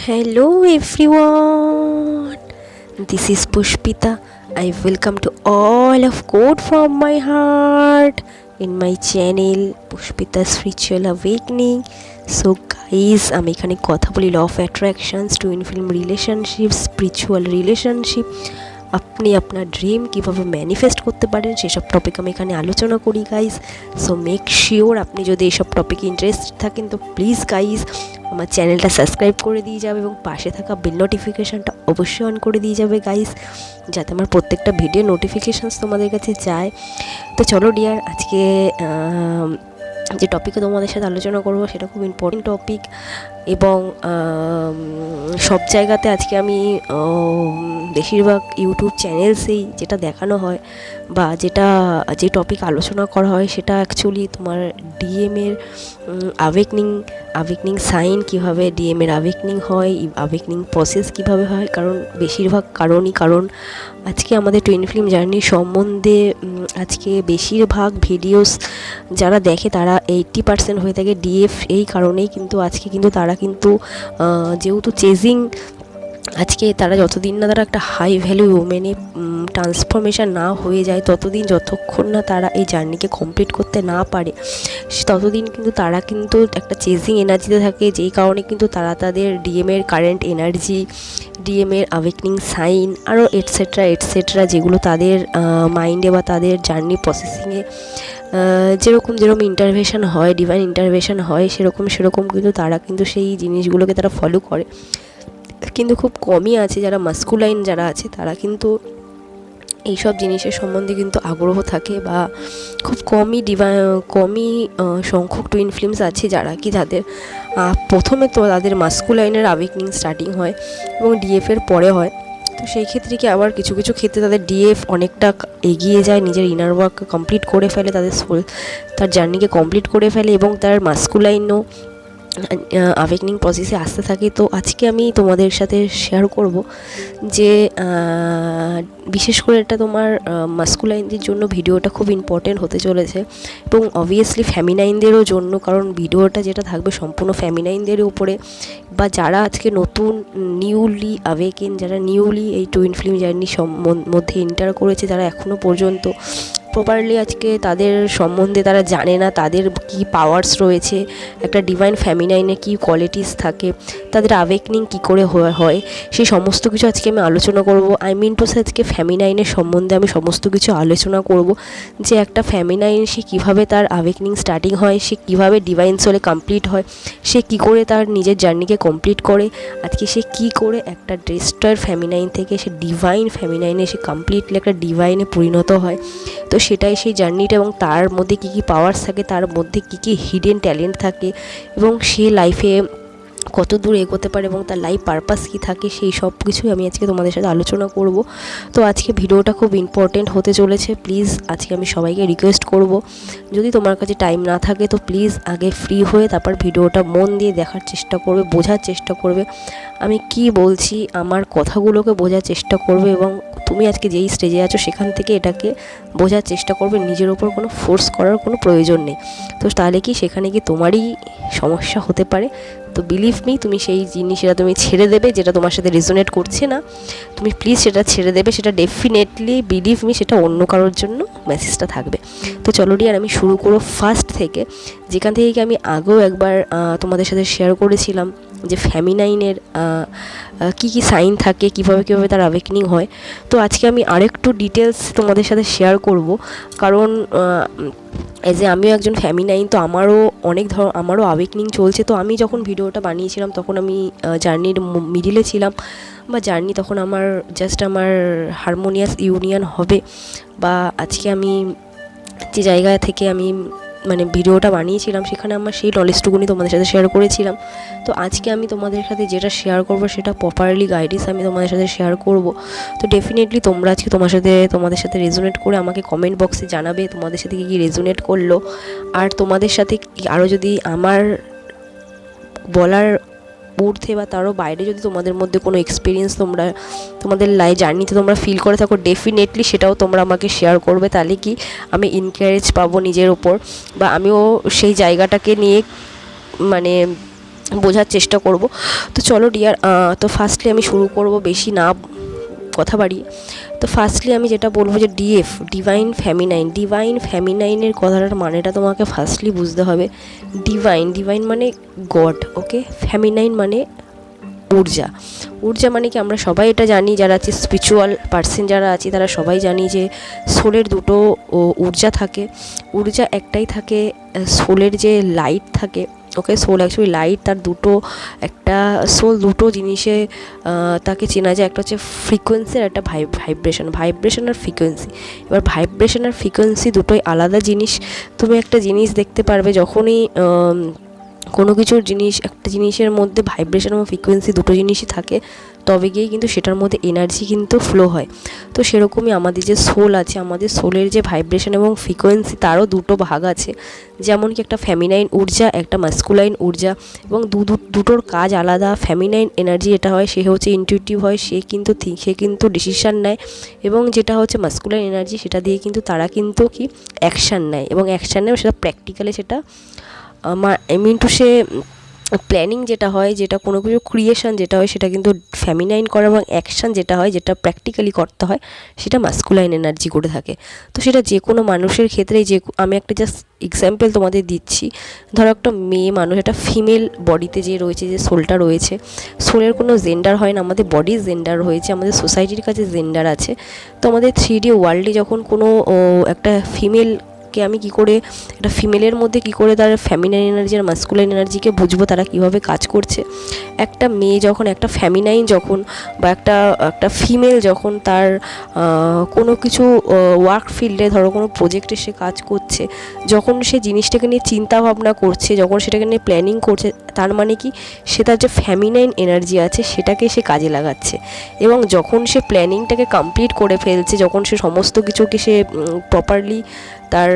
Hello everyone, this is Pushpita. I welcome to all of Code from my heart in my channel Pushpita Spiritual Awakening. So guys, আমি এখানে কথা বলি law of attractions, twin flame relationship, spiritual relationship, আপনি আপনার dream কীভাবে manifest করতে পারেন সেসব টপিক আমি এখানে আলোচনা করি গাইজ। সো মেক শিওর আপনি যদি এইসব টপিকে ইন্টারেস্টেড থাকেন তো প্লিজ গাইজ আমার চ্যানেলটা সাবস্ক্রাইব করে দিয়ে যাবে এবং পাশে থাকা বেল নোটিফিকেশানটা অবশ্যই অন করে দিয়ে যাবে গাইজ, যাতে আমার প্রত্যেকটা ভিডিও নোটিফিকেশানস তোমাদের কাছে যায়। তো চলো ডিয়ার, আজকে যে টপিকে তোমাদের সাথে আলোচনা করবো সেটা খুব ইম্পর্টেন্ট টপিক এবং সব জায়গাতে আজকে আমি বেশিরভাগ ইউটিউব চ্যানেলসেই যেটা দেখানো হয় বা যে টপিক আলোচনা করা হয় সেটা অ্যাকচুয়ালি তোমার ডিএমের আওয়েকনিং সাইন কীভাবে ডিএমের আওয়েকনিং হয়, আওয়েকনিং প্রসেস কীভাবে হয়। বেশিরভাগ কারণ আজকে আমাদের টুইন ফিল্ম জার্নি সম্বন্ধে আজকে বেশিরভাগ ভিডিওস যারা দেখে তারা 80% হয়ে থাকে ডিএফ। এই কারণেই কিন্তু আজকে কিন্তু তারা কিন্তু যেহেতু চেজিং, আজকে তারা যতদিন না তারা একটা হাই ভ্যালু ওমেনে ট্রান্সফরমেশান না হয়ে যায় যতক্ষণ না তারা এই জার্নিকে কমপ্লিট করতে না পারে ততদিন কিন্তু তারা কিন্তু একটা চেজিং এনার্জিতে থাকে, যেই কারণে কিন্তু তারা তাদের ডিএমের কারেন্ট এনার্জি, ডিএমের আওয়েকনিং সাইন আরও এটসেট্রা যেগুলো তাদের মাইন্ডে বা তাদের জার্নি প্রসেসিংয়ে যেরকম ইন্টারভেশন হয়, ডিভাইন ইন্টারভেশন হয়, সেরকম কিন্তু তারা কিন্তু সেই জিনিসগুলোকে তারা ফলো করে। কিন্তু খুব কমই আছে যারা মাস্কুলাইন যারা আছে তারা কিন্তু এইসব জিনিসের সম্বন্ধে কিন্তু আগ্রহ থাকে, বা খুব কমই সংখ্যক টুইন ফিল্মস আছে যাদের প্রথমে তো তাদের মাস্কুলাইনের আওয়েকনিং স্টার্টিং হয় এবং ডিএফের পরে হয়। তো সেই ক্ষেত্রে কি আবার কিছু ক্ষেত্রে তাদের ডিএফ অনেকটা এগিয়ে যায়, নিজের ইনার ওয়ার্ক কমপ্লিট করে ফেলে, তার জার্নিকে কমপ্লিট করে ফেলে এবং তার মাস্কুলাইনও আওয়েকনিং প্রসেসে আসতে থাকে। তো আজকে আমি তোমাদের সাথে শেয়ার করব যে বিশেষ করে এটা তোমার মাস্কুলাইনদের জন্য ভিডিওটা খুব ইম্পর্টেন্ট হতে চলেছে এবং অবভিয়াসলি ফ্যামিনাইনদেরও জন্য, কারণ ভিডিওটা যেটা থাকবে সম্পূর্ণ ফ্যামিনাইনদের উপরে, বা যারা আজকে নতুন নিউলি আওয়েকেন, যারা নিউলি এই টুইন ফিল্ম জার্নি মধ্যে এন্টার করেছে, যারা এখনও পর্যন্ত প্রপারলি আজকে তাদের সম্বন্ধে তারা জানে না, তাদের কী পাওয়ার্স রয়েছে, একটা ডিভাইন ফ্যামিনাইনে কী কোয়ালিটিস থাকে, তাদের আওয়েকনিং কী করে হয়, সেই সমস্ত কিছু আজকে আমি আলোচনা করব। আজকে ফ্যামিনাইনের সম্বন্ধে আমি সমস্ত কিছু আলোচনা করব, যে একটা ফ্যামিনাইন সে কীভাবে তার আওয়েকনিং স্টার্টিং হয়, সে কীভাবে ডিভাইন সোলে কমপ্লিট হয়, সে কী করে তার নিজের জার্নিকে কমপ্লিট করে, আজকে সে কী করে একটা ডেস্ট্রয়ার ফ্যামিনাইন থেকে সে ডিভাইন ফ্যামিনাইনে সে কমপ্লিটলি একটা ডিভাইনে পরিণত হয়। তো সেটাই সেই জার্নিটা, এবং তার মধ্যে কী পাওয়ার্স থাকে, তার মধ্যে কী হিডেন ট্যালেন্ট থাকে এবং সে লাইফে কত দূর এগোতে পারে এবং তার লাইফ পারপাস কী থাকে, সেই সব কিছুই আমি আজকে তোমাদের সাথে আলোচনা করব। তো আজকে ভিডিওটা খুব ইম্পর্টেন্ট হতে চলেছে। প্লিজ আজকে আমি সবাইকে রিকোয়েস্ট করব, যদি তোমার কাছে টাইম না থাকে তো প্লিজ আগে ফ্রি হয়ে তারপর ভিডিওটা মন দিয়ে দেখার চেষ্টা করবে, বোঝার চেষ্টা করবে আমি কি বলছি, আমার কথাগুলোকে বোঝার চেষ্টা করবে এবং তুমি আজকে যেই স্টেজে আছো সেখান থেকে এটাকে বোঝার চেষ্টা করবে। নিজের ওপর কোনো ফোর্স করার কোনো প্রয়োজন নেই। তো তাহলে কি সেখানে কি তোমারই সমস্যা হতে পারে। তো বিলিভ মি, তুমি সেই জিনিসটা তুমি ছেড়ে দেবে যেটা তোমার সাথে রেজোনেট করছে না, তুমি প্লিজ সেটা ছেড়ে দেবে। সেটা ডেফিনেটলি বিলিভ মি, সেটা অন্য কারোর জন্য মেসেজটা থাকবে। তো চলো ডিয়ার, আমি শুরু করব ফার্স্ট থেকে, যেখান থেকে আমি আগেও একবার তোমাদের সাথে শেয়ার করেছিলাম যে ফ্যামিনাইনের কী সাইন থাকে, কীভাবে তার আওয়েকনিং হয়। তো আজকে আমি আরেকটু ডিটেলস তোমাদের সাথে শেয়ার করব, কারণ আমিও একজন ফ্যামিনাইন, তো আমারও আওয়েকনিং চলছে। তো আমি যখন ভিডিওটা বানিয়েছিলাম তখন আমি জার্নির মিডিলে ছিলাম, বা জার্নি তখন আমার হারমোনিয়াস ইউনিয়ন হবে, বা আজকে আমি যে জায়গা থেকে আমি ভিডিওটা বানিয়েছিলাম সেখানে আমার সেই নলেজটুকুনি তোমাদের সাথে শেয়ার করেছিলাম। তো আজকে আমি তোমাদের সাথে যেটা শেয়ার করব সেটা প্রপারলি গাইডেন্স আমি তোমাদের সাথে শেয়ার করব। তো ডেফিনেটলি তোমরা আজকে তোমাদের সাথে রেজোনেট করে আমাকে কমেন্ট বক্সে জানাবে তোমাদের সাথে কী রেজোনেট করলো, আর তোমাদের সাথে আরও যদি আমার বলার ঊর্ধ্বে বা তারও বাইরে যদি তোমাদের মধ্যে কোনো এক্সপিরিয়েন্স তোমাদের জার্নিতে তোমরা ফিল করে থাকো, ডেফিনেটলি সেটাও তোমরা আমাকে শেয়ার করবে। তাহলে কি আমি এনকারেজ পাবো নিজের ওপর, বা আমিও সেই জায়গাটাকে নিয়ে বোঝার চেষ্টা করব। তো চলো ডিয়ার, তো ফার্স্টলি আমি শুরু করব বেশি না কথা বাড়িয়ে। তো ফার্স্টলি আমি যেটা বলবো যে ডিএফ, ডিভাইন ফেমিনাইন। ডিভাইন ফেমিনাইনের কথাটার মানেটা তোমাকে ফার্স্টলি বুঝতে হবে। ডিভাইন, ডিভাইন মানে গড, ওকে। ফেমিনাইন মানে ঊর্জা। ঊর্জা মানে কি আমরা সবাই এটা জানি, যারা আছে স্পিরিচুয়াল পার্সন যারা আছে তারা সবাই জানি যে সোলের দুটো ঊর্জা থাকে। ঊর্জা একটাই থাকে সোলের যে লাইট থাকে, ওকে। সোল অ্যাকচুয়ালি লাইট, তার দুটো, একটা সোল দুটো জিনিসে তাকে চেনা যায়। একটা হচ্ছে ফ্রিকোয়েন্সি আর একটা ভাইব্রেশন। ভাইব্রেশন আর ফ্রিকোয়েন্সি, এবার ভাইব্রেশন আর ফ্রিকোয়েন্সি দুটোই আলাদা জিনিস। তুমি একটা জিনিস দেখতে পারবে যখনই কোনো কিছুর জিনিস, একটা জিনিসের মধ্যে ভাইব্রেশন এবং ফ্রিকোয়েন্সি দুটো জিনিসই থাকে, তবে গিয়েই কিন্তু সেটার মধ্যে এনার্জি কিন্তু ফ্লো হয়। তো সেরকমই আমাদের যে সোল আছে, আমাদের সোলের যে ভাইব্রেশন এবং ফ্রিকোয়েন্সি তারও দুটো ভাগ আছে। যেমন কি একটা ফেমিনাইন ঊর্জা, একটা মাস্কুলাইন ঊর্জা, এবং দুটোর কাজ আলাদা। ফেমিনাইন এনার্জি এটা হয়, সে হচ্ছে ইনটিউটিভ হয়, সে কিন্তু ডিসিশান নেয়। এবং যেটা হচ্ছে মাস্কুলাইন এনার্জি, সেটা দিয়ে কিন্তু তারা কিন্তু কি অ্যাকশান নেয়, এবং অ্যাকশান নেয় সেটা প্র্যাকটিক্যালি, সেটা সে প্ল্যানিং যেটা হয়, যেটা কোনো কিছু ক্রিয়েশন যেটা হয়, সেটা কিন্তু ফেমিনাইন করে, এবং অ্যাকশান যেটা হয়, যেটা প্র্যাকটিক্যালি করতে হয়, সেটা মাস্কুলাইন এনার্জি করে থাকে। তো সেটা যে কোনো মানুষের ক্ষেত্রেই, যে আমি একটা জাস্ট এক্সাম্পল তোমাদের দিচ্ছি। ধরো একটা মেয়ে মানুষ, একটা ফিমেল বডিতে যে রয়েছে, যে সোলটা রয়েছে, সোলের কোনো জেন্ডার হয় না, আমাদের বডির জেন্ডার হয়েছে, আমাদের সোসাইটির কাছে জেন্ডার আছে। তো আমাদের 3D ওয়ার্ল্ডে যখন কোনো একটা ফিমেল আমি কি করে, একটা ফিমেলের মধ্যে কি করে তার ফেমিনাইন এনার্জি আর মাস্কুলাইন এনার্জিকে বুঝবো, তারা কিভাবে কাজ করছে। একটা মেয়ে যখন, একটা ফেমিনাইন যখন, বা একটা ফিমেল যখন তার কোনো কিছু ওয়ার্ক ফিল্ডে, ধরো কোনো প্রজেক্টে সে কাজ করছে, যখন সে জিনিসটাকে নিয়ে চিন্তা ভাবনা করছে, যখন সেটাকে নিয়ে প্ল্যানিং করছে, তার মানে কি সে তার যে ফেমিনাইন এনার্জি আছে সেটাকে সে কাজে লাগাচ্ছে। এবং যখন সে প্ল্যানিংটাকে কমপ্লিট করে ফেলছে, যখন সে সমস্ত কিছুকে সে প্রপারলি তার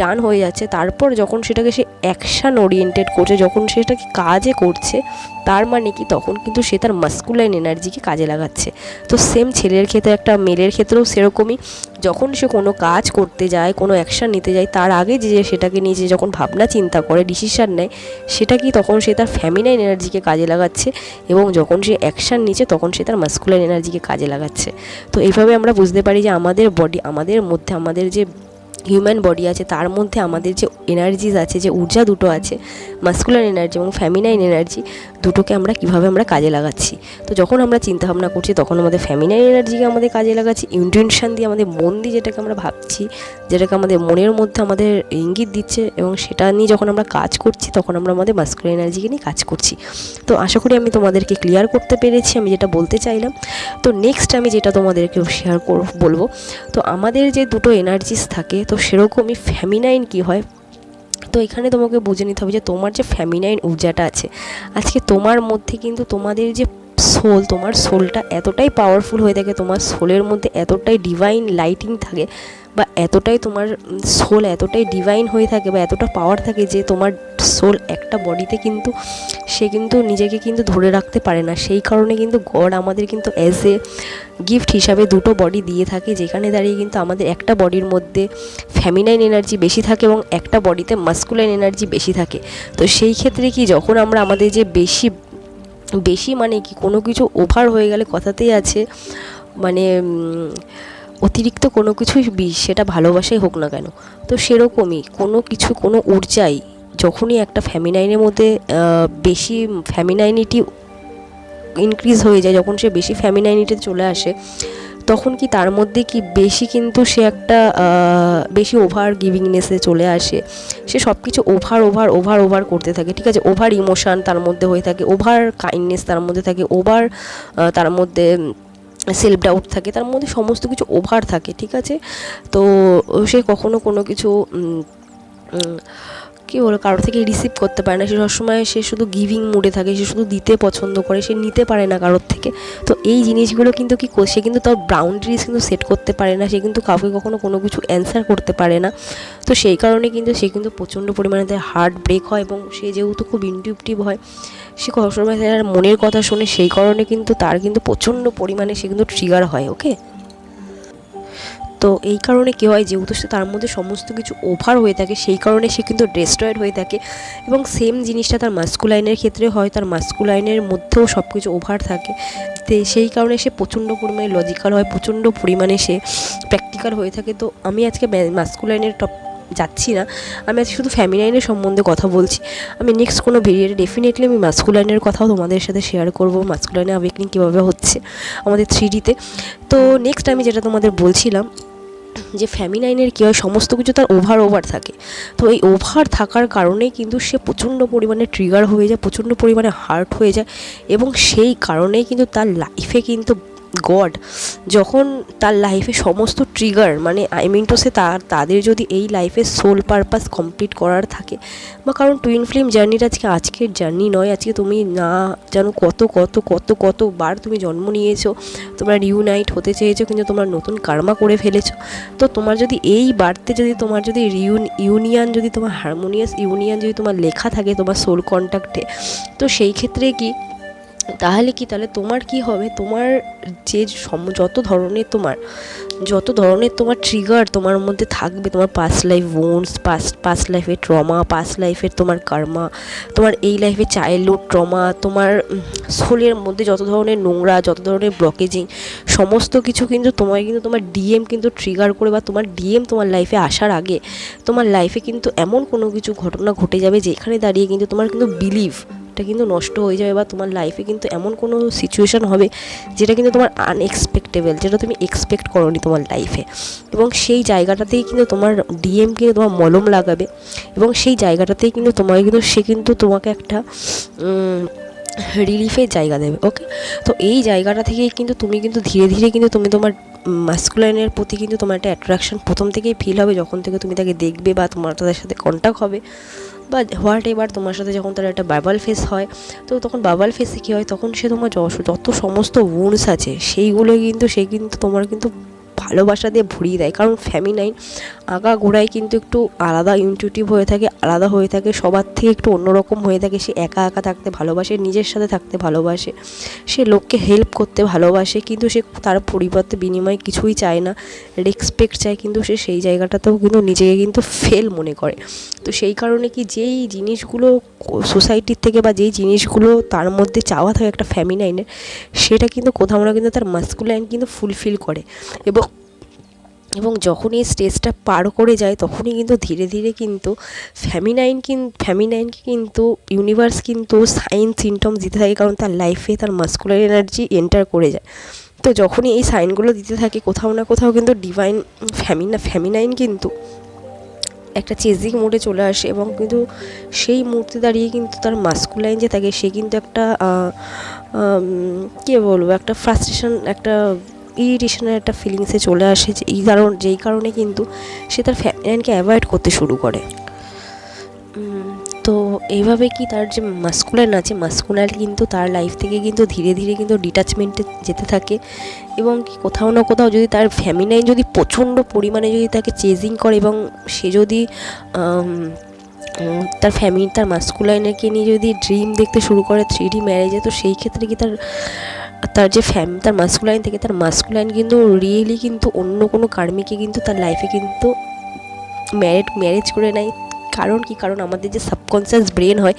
ডান হয়ে যাচ্ছে, তারপর যখন সেটাকে সে অ্যাকশান ওরিয়েন্টেড করছে, যখন সেটাকে কাজে করছে, তার মানে কি তখন কিন্তু সে তার মাস্কুলাইন এনার্জিকে কাজে লাগাচ্ছে। তো সেম ছেলের ক্ষেত্রে, একটা মেলের ক্ষেত্রেও সেরকমই। যখন সে কোনো কাজ করতে যায়, কোনো অ্যাকশান নিতে যায়, তার আগে যে সেটাকে নিয়ে যে যখন ভাবনা চিন্তা করে, ডিসিশান নেয়, সেটা কি তখন সে তার ফেমিনাইন এনার্জিকে কাজে লাগাচ্ছে। এবং যখন সে অ্যাকশান নিচ্ছে, তখন সে তার মাস্কুলাইন এনার্জিকে কাজে লাগাচ্ছে। তো এইভাবে আমরা বুঝতে পারি যে আমাদের বডি, আমাদের মধ্যে, আমাদের যে হিউম্যান বডি আছে, তার মধ্যে আমাদের যে এনার্জিস আছে, যে ঊর্জা দুটো আছে, মাস্কুলার এনার্জি এবং ফেমিনাইন এনার্জি, দুটোকে আমরা কীভাবে আমরা কাজে লাগাচ্ছি। তো যখন আমরা চিন্তাভাবনা করছি, তখন আমাদের ফেমিনাইন এনার্জিকে আমাদের কাজে লাগাচ্ছি, ইন্টেনশন দিয়ে, আমাদের মন দিয়ে যেটাকে আমরা ভাবছি, যেটাকে আমাদের মনের মধ্যে আমাদের ইঙ্গিত দিচ্ছে, এবং সেটা নিয়ে যখন আমরা কাজ করছি, তখন আমরা আমাদের মাস্কুলার এনার্জিকে নিয়ে কাজ করছি। তো আশা করি আমি তোমাদেরকে ক্লিয়ার করতে পেরেছি আমি যেটা বলতে চাইলাম। তো নেক্সট আমি যেটা তোমাদেরকে শেয়ার বলবো, তো আমাদের যে দুটো এনার্জিস থাকে, তো সেরকমই ফেমিনাইন কি হয়। তো এখানে তোমাকে বুঝে নিতে হবে যে তোমার যে ফেমিনাইন ঊর্জাটা আছে, আজকে তোমার মধ্যে কিন্তু তোমাদের যে সোল, তোমার সোলটা এতটাই পাওয়ারফুল হয়ে থাকে, তোমার সোলের মধ্যে এতটাই ডিভাইন লাইটিং থাকে, বা এতটাই তোমার সোল এতটাই ডিভাইন হয়ে থাকে, বা এতটা পাওয়ার থাকে, যে তোমার সোল একটা বডিতে কিন্তু সে কিন্তু নিজেকে কিন্তু ধরে রাখতে পারে না। সেই কারণে কিন্তু গড আমাদের কিন্তু অ্যাজ এ গিফট হিসাবে দুটো বডি দিয়ে থাকে, যেখানে দাঁড়িয়ে কিন্তু আমাদের একটা বডির মধ্যে ফেমিনাইন এনার্জি বেশি থাকে, এবং একটা বডিতে মাস্কুলাইন এনার্জি বেশি থাকে। তো সেই ক্ষেত্রে কি, যখন আমরা আমাদের যে বেশি মানে কি, কোনো কিছু ওভার হয়ে গেলে কথাতেই আছে, মানে অতিরিক্ত কোনো কিছুই বিষ, সেটা ভালোবাসাই হোক না কেন। তো সেরকমই কোনো কিছু, কোনো ঊর্জাই যখনই একটা ফেমিনাইনের মধ্যে বেশি ফেমিনাইনিটি ইনক্রিজ হয়ে যায়, যখন সে বেশি ফেমিনাইনিটিতে চলে আসে, তখন কি তার মধ্যে কি বেশি কিন্তু সে একটা বেশি ওভার গিভিংনেসে চলে আসে, সে সব কিছু ওভার করতে থাকে, ঠিক আছে। ওভার ইমোশান তার মধ্যে হয়ে থাকে, ওভার কাইন্ডনেস তার মধ্যে থাকে, ওভার তার মধ্যে সেলফ ডাউট থাকে, তার মধ্যে সমস্ত কিছু ওভার থাকে, ঠিক আছে। তো সে কখনো কোনো কিছু কী বলো, কারোর থেকে রিসিভ করতে পারে না, সে সবসময় সে শুধু গিভিং মুডে থাকে, সে শুধু দিতে পছন্দ করে, সে নিতে পারে না কারোর থেকে। তো এই জিনিসগুলো কিন্তু কি, সে কিন্তু তার বাউন্ডারিজ কিন্তু সেট করতে পারে না, সে কিন্তু কাউকে কখনো কোনো কিছু অ্যান্সার করতে পারে না। তো সেই কারণে কিন্তু সে কিন্তু প্রচণ্ড পরিমাণে তার হার্ট ব্রেক হয়, এবং সে যেহেতু খুব ইনটিউটিভ হয়, সে সবসময় তার মনের কথা শোনে, সেই কারণে কিন্তু তার কিন্তু প্রচণ্ড পরিমাণে সে কিন্তু ট্রিগার হয়, ওকে। তো তো এই কারণে কী হয়, যেহেতু সে তার মধ্যে সমস্ত কিছু ওভার হয়ে থাকে, সেই কারণে সে কিন্তু ডেস্ট্রয়েড হয়ে থাকে। এবং সেম জিনিসটা তার মাস্কুলাইনের ক্ষেত্রে হয়, তার মাস্কুলাইনের মধ্যেও সব কিছু ওভার থাকে। সেই কারণে সে প্রচণ্ড পরিমাণে লজিক্যাল হয়, প্রচণ্ড পরিমাণে সে প্র্যাকটিক্যাল হয়ে থাকে। তো আমি আজকে মাস্কুলাইনের যাচ্ছি না, আমি আজকে শুধু ফেমিনাইনের সম্বন্ধে কথা বলছি। আমি নেক্সট কোনো ভিডিওতে ডেফিনেটলি আমি মাস্কুলাইনের কথাও তোমাদের সাথে শেয়ার করবো, মাস্কুলাইনের অ্যাওয়েকনিং কীভাবে হচ্ছে আমাদের 3Dতে। তো নেক্সট আমি যেটা তোমাদের বলছিলাম যে ফেমিনাইনের কী হয়, সমস্ত কিছু তার ওভার থাকে। তো এই ওভার থাকার কারণেই কিন্তু সে প্রচণ্ড পরিমাণে ট্রিগার হয়ে যায়, প্রচণ্ড পরিমাণে হার্ট হয়ে যায়। এবং সেই কারণেই কিন্তু তার লাইফে কিন্তু গড যখন তার লাইফে সমস্ত ট্রিগার, মানে আই মিন টু সে তাদের যদি এই লাইফে সোল পারপাস কমপ্লিট করার থাকে, বা কারণ টুইন ফ্লেম জার্নিটা আজকের জার্নি নয়, আজকে তুমি না জানো কতবার তুমি জন্ম নিয়েছো, তোমরা রিউনাইট হতে চেয়েছো, কিন্তু তোমরা নতুন কার্মা করে ফেলেছো। তো তোমার যদি এই বার্থে যদি তোমার যদি ইউনিয়ন যদি তোমার হারমোনিয়াস ইউনিয়ন যদি তোমার লেখা থাকে তোমার সোল কন্ট্যাক্টে, তো সেই ক্ষেত্রে তাহলে তোমার কি হবে, তোমার যে যত ধরনের তোমার ট্রিগার তোমার মধ্যে থাকবে, তোমার পাস্ট লাইফ ওন্স, পাস্ট লাইফের ট্রমা, পাস্ট লাইফের তোমার কার্মা, তোমার এই লাইফে চাইল্ডহুড ট্রমা, তোমার সোলের মধ্যে যত ধরনের নোংরা, যত ধরনের ব্লকেজিং, সমস্ত কিছু কিন্তু তোমার ডিএম কিন্তু ট্রিগার করে, বা তোমার ডিএম তোমার লাইফে আসার আগে তোমার লাইফে কিন্তু এমন কোনো কিছু ঘটনা ঘটে যাবে যেখানে দাঁড়িয়ে কিন্তু তোমার কিন্তু বিলিভটা কিন্তু নষ্ট হয়ে যাবে, বা তোমার লাইফে কিন্তু এমন কোনো সিচুয়েশান হবে যেটা কিন্তু তোমার আনএক্সপেক্টেবল, যেটা তুমি এক্সপেক্ট করোনি তোমার লাইফে। এবং সেই জায়গাটাতেই কিন্তু তোমার ডিএম কিন্তু তোমার মলম লাগাবে, এবং সেই জায়গাটাতেই কিন্তু সে কিন্তু তোমাকে একটা রিলিফের জায়গা দেবে। ওকে, তো এই জায়গাটা থেকেই কিন্তু তুমি কিন্তু ধীরে ধীরে কিন্তু তুমি তোমার মাস্কুলাইনের প্রতি কিন্তু তোমার একটা অ্যাট্রাকশন প্রথম থেকেই ফিল হবে, যখন থেকে তুমি তাকে দেখবে বা তোমার তাদের সাথে কন্ট্যাক্ট হবে, বা হোয়াট এভার তোমার সাথে যখন তার একটা বাবাল ফেস হয়। তো তখন বাবাল ফেসে কী হয়, তখন সে তোমার যত সমস্ত উন্স আছে সেইগুলো কিন্তু তোমার কিন্তু ভালোবাসা দিয়ে ভরিয়ে দেয়। কারণ ফেমিনাইন আগাগোড়ায় কিন্তু একটু আলাদা ইনটিউটিভ হয়ে থাকে, আলাদা হয়ে থাকে, সবার থেকে একটু অন্যরকম হয়ে থাকে। সে একা থাকতে ভালোবাসে, নিজের সাথে থাকতে ভালোবাসে, সে লোককে হেল্প করতে ভালোবাসে, কিন্তু সে তার পরিবর্তে বিনিময়ে কিছুই চায় না, রেসপেক্ট চায়। কিন্তু সে সেই জায়গাটাতেও কিন্তু নিজেকে কিন্তু ফেল মনে করে। তো সেই কারণে যেই জিনিসগুলো সোসাইটির থেকে, বা যেই জিনিসগুলো তার মধ্যে চাওয়া থাকে একটা ফেমিনাইনের, সেটা কিন্তু কোথাও না কিন্তু তার মাস্কুলাইন কিন্তু ফুলফিল করে। এবং যখন এই স্টেজটা পার করে যায়, তখনই কিন্তু ধীরে ধীরে কিন্তু ফেমিনাইনকে কিন্তু ইউনিভার্স কিন্তু সাইন সিমটমস দিতে থাকে, কারণ তার লাইফে তার মাস্কুলার এনার্জি এন্টার করে যায়। তো যখনই এই সাইনগুলো দিতে থাকে, কোথাও না কোথাও কিন্তু ডিভাইন ফেমিনাইন কিন্তু একটা চেজিং মোডে চলে আসে, এবং কিন্তু সেই মুহূর্তে দাঁড়িয়ে কিন্তু তার মাস্কুলাইন যে থাকে, সে কিন্তু একটা কী বলবো, একটা ফ্রাস্ট্রেশন, একটা ইরিটেশনের একটা ফিলিংসে চলে আসে, যেই কারণে কিন্তু সে তার ফেমিনাইনকে অ্যাভয়েড করতে শুরু করে। তো এইভাবে তার যে মাস্কুলাইন আছে, মাস্কুলাইন কিন্তু তার লাইফ থেকে কিন্তু ধীরে ধীরে কিন্তু ডিট্যাচমেন্টে যেতে থাকে। এবং কোথাও না কোথাও যদি তার ফেমিনাইন যদি প্রচণ্ড পরিমাণে যদি তাকে চেজিং করে, এবং সে যদি তার মাস্কুলাইনকে নিয়ে যদি ড্রিম দেখতে শুরু করে 3D ম্যারেজে, তো সেই ক্ষেত্রে তার মাস্কুলাইন কিন্তু রিয়েলি কিন্তু অন্য কোনো কার্মিকে কিন্তু তার লাইফে কিন্তু ম্যারেজ করে নেয়। কারণ আমাদের যে সাবকনসিয়াস ব্রেন হয়,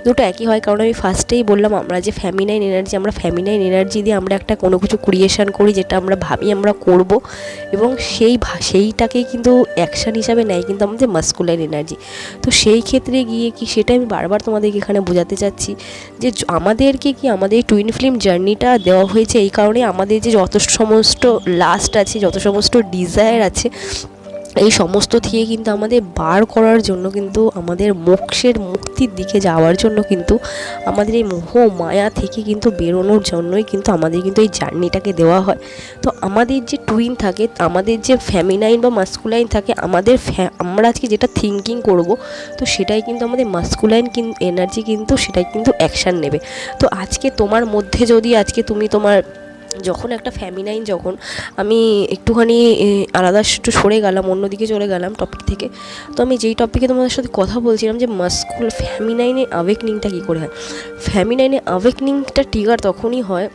দুটো একই হয়। কারণ আমি ফার্স্টেই বললাম, আমরা ফেমিনাইন এনার্জি দিয়ে আমরা একটা কোনো কিছু ক্রিয়েশন করি, যেটা আমরা ভাবি আমরা করব, এবং সেইটাকেই কিন্তু অ্যাকশান হিসাবে নেয় কিন্তু আমাদের মাস্কুলাইন এনার্জি। তো সেই ক্ষেত্রে গিয়ে সেটা আমি বারবার তোমাদেরকে এখানে বোঝাতে চাচ্ছি, যে আমাদেরকে আমাদের টুইন ফ্লেম জার্নিটা দেওয়া হয়েছে এই কারণে, আমাদের যে যত সমস্ত লাস্ট আছে, যত সমস্ত ডিজায়ার আছে, এই সমস্ত থেকে কিন্তু আমাদের বার করার জন্য, কিন্তু আমাদের মুক্তির দিকে যাওয়ার জন্য, কিন্তু আমাদের এই মোহ মায়া থেকে কিন্তু বেরোনোর জন্যই কিন্তু আমাদের কিন্তু এই জার্নিটাকে দেওয়া হয়। তো আমাদের যে টুইন থাকে, আমাদের যে ফেমিনাইন বা মাস্কুলাইন থাকে, আমরা আজকে যেটা থিঙ্কিং করব, তো সেটাই কিন্তু আমাদের মাস্কুলাইন এনার্জি কিন্তু সেটাই কিন্তু অ্যাকশান নেবে। তো আজকে তোমার মধ্যে যদি তুমি যখন একটা ফেমিনাইন, যখন আমি একটুখানি আলাদা একটু সরে গেলাম, অন্যদিকে চলে গেলাম টপিক থেকে, তো আমি যেই টপিকে তোমাদের সাথে কথা বলছিলাম, যে ফেমিনাইনের অ্যাওয়েকনিংটা কী করে হয়। ফেমিনাইনের অ্যাওয়েকনিংটা ট্রিগার তখনই হয়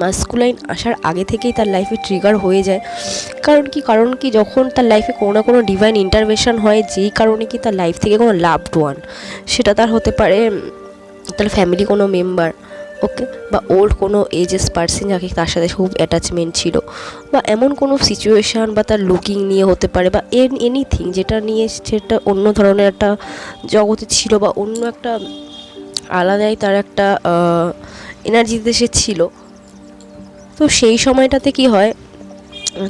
মাস্কুলাইন আসার আগে থেকেই তার লাইফে ট্রিগার হয়ে যায়। কারণ কি যখন তার লাইফে কোনো না কোনো ডিভাইন ইন্টারভেনশন হয়, যেই কারণে কি তার লাইফ থেকে কোনো লাভড ওয়ান, সেটা তার হতে পারে তার ফ্যামিলি কোনো মেম্বার, ওকে, বা ওল্ড কোনো এজেস পার্সন যাকে তার সাথে খুব অ্যাটাচমেন্ট ছিল, বা এমন কোনো সিচুয়েশান বা তার লুকিং নিয়ে হতে পারে, বা এনিথিং যেটা নিয়ে সেটা অন্য ধরনের একটা জগতে ছিল, বা অন্য একটা আলাদাই তার একটা এনার্জিতে সে ছিল। তো সেই সময়টাতে কি হয়,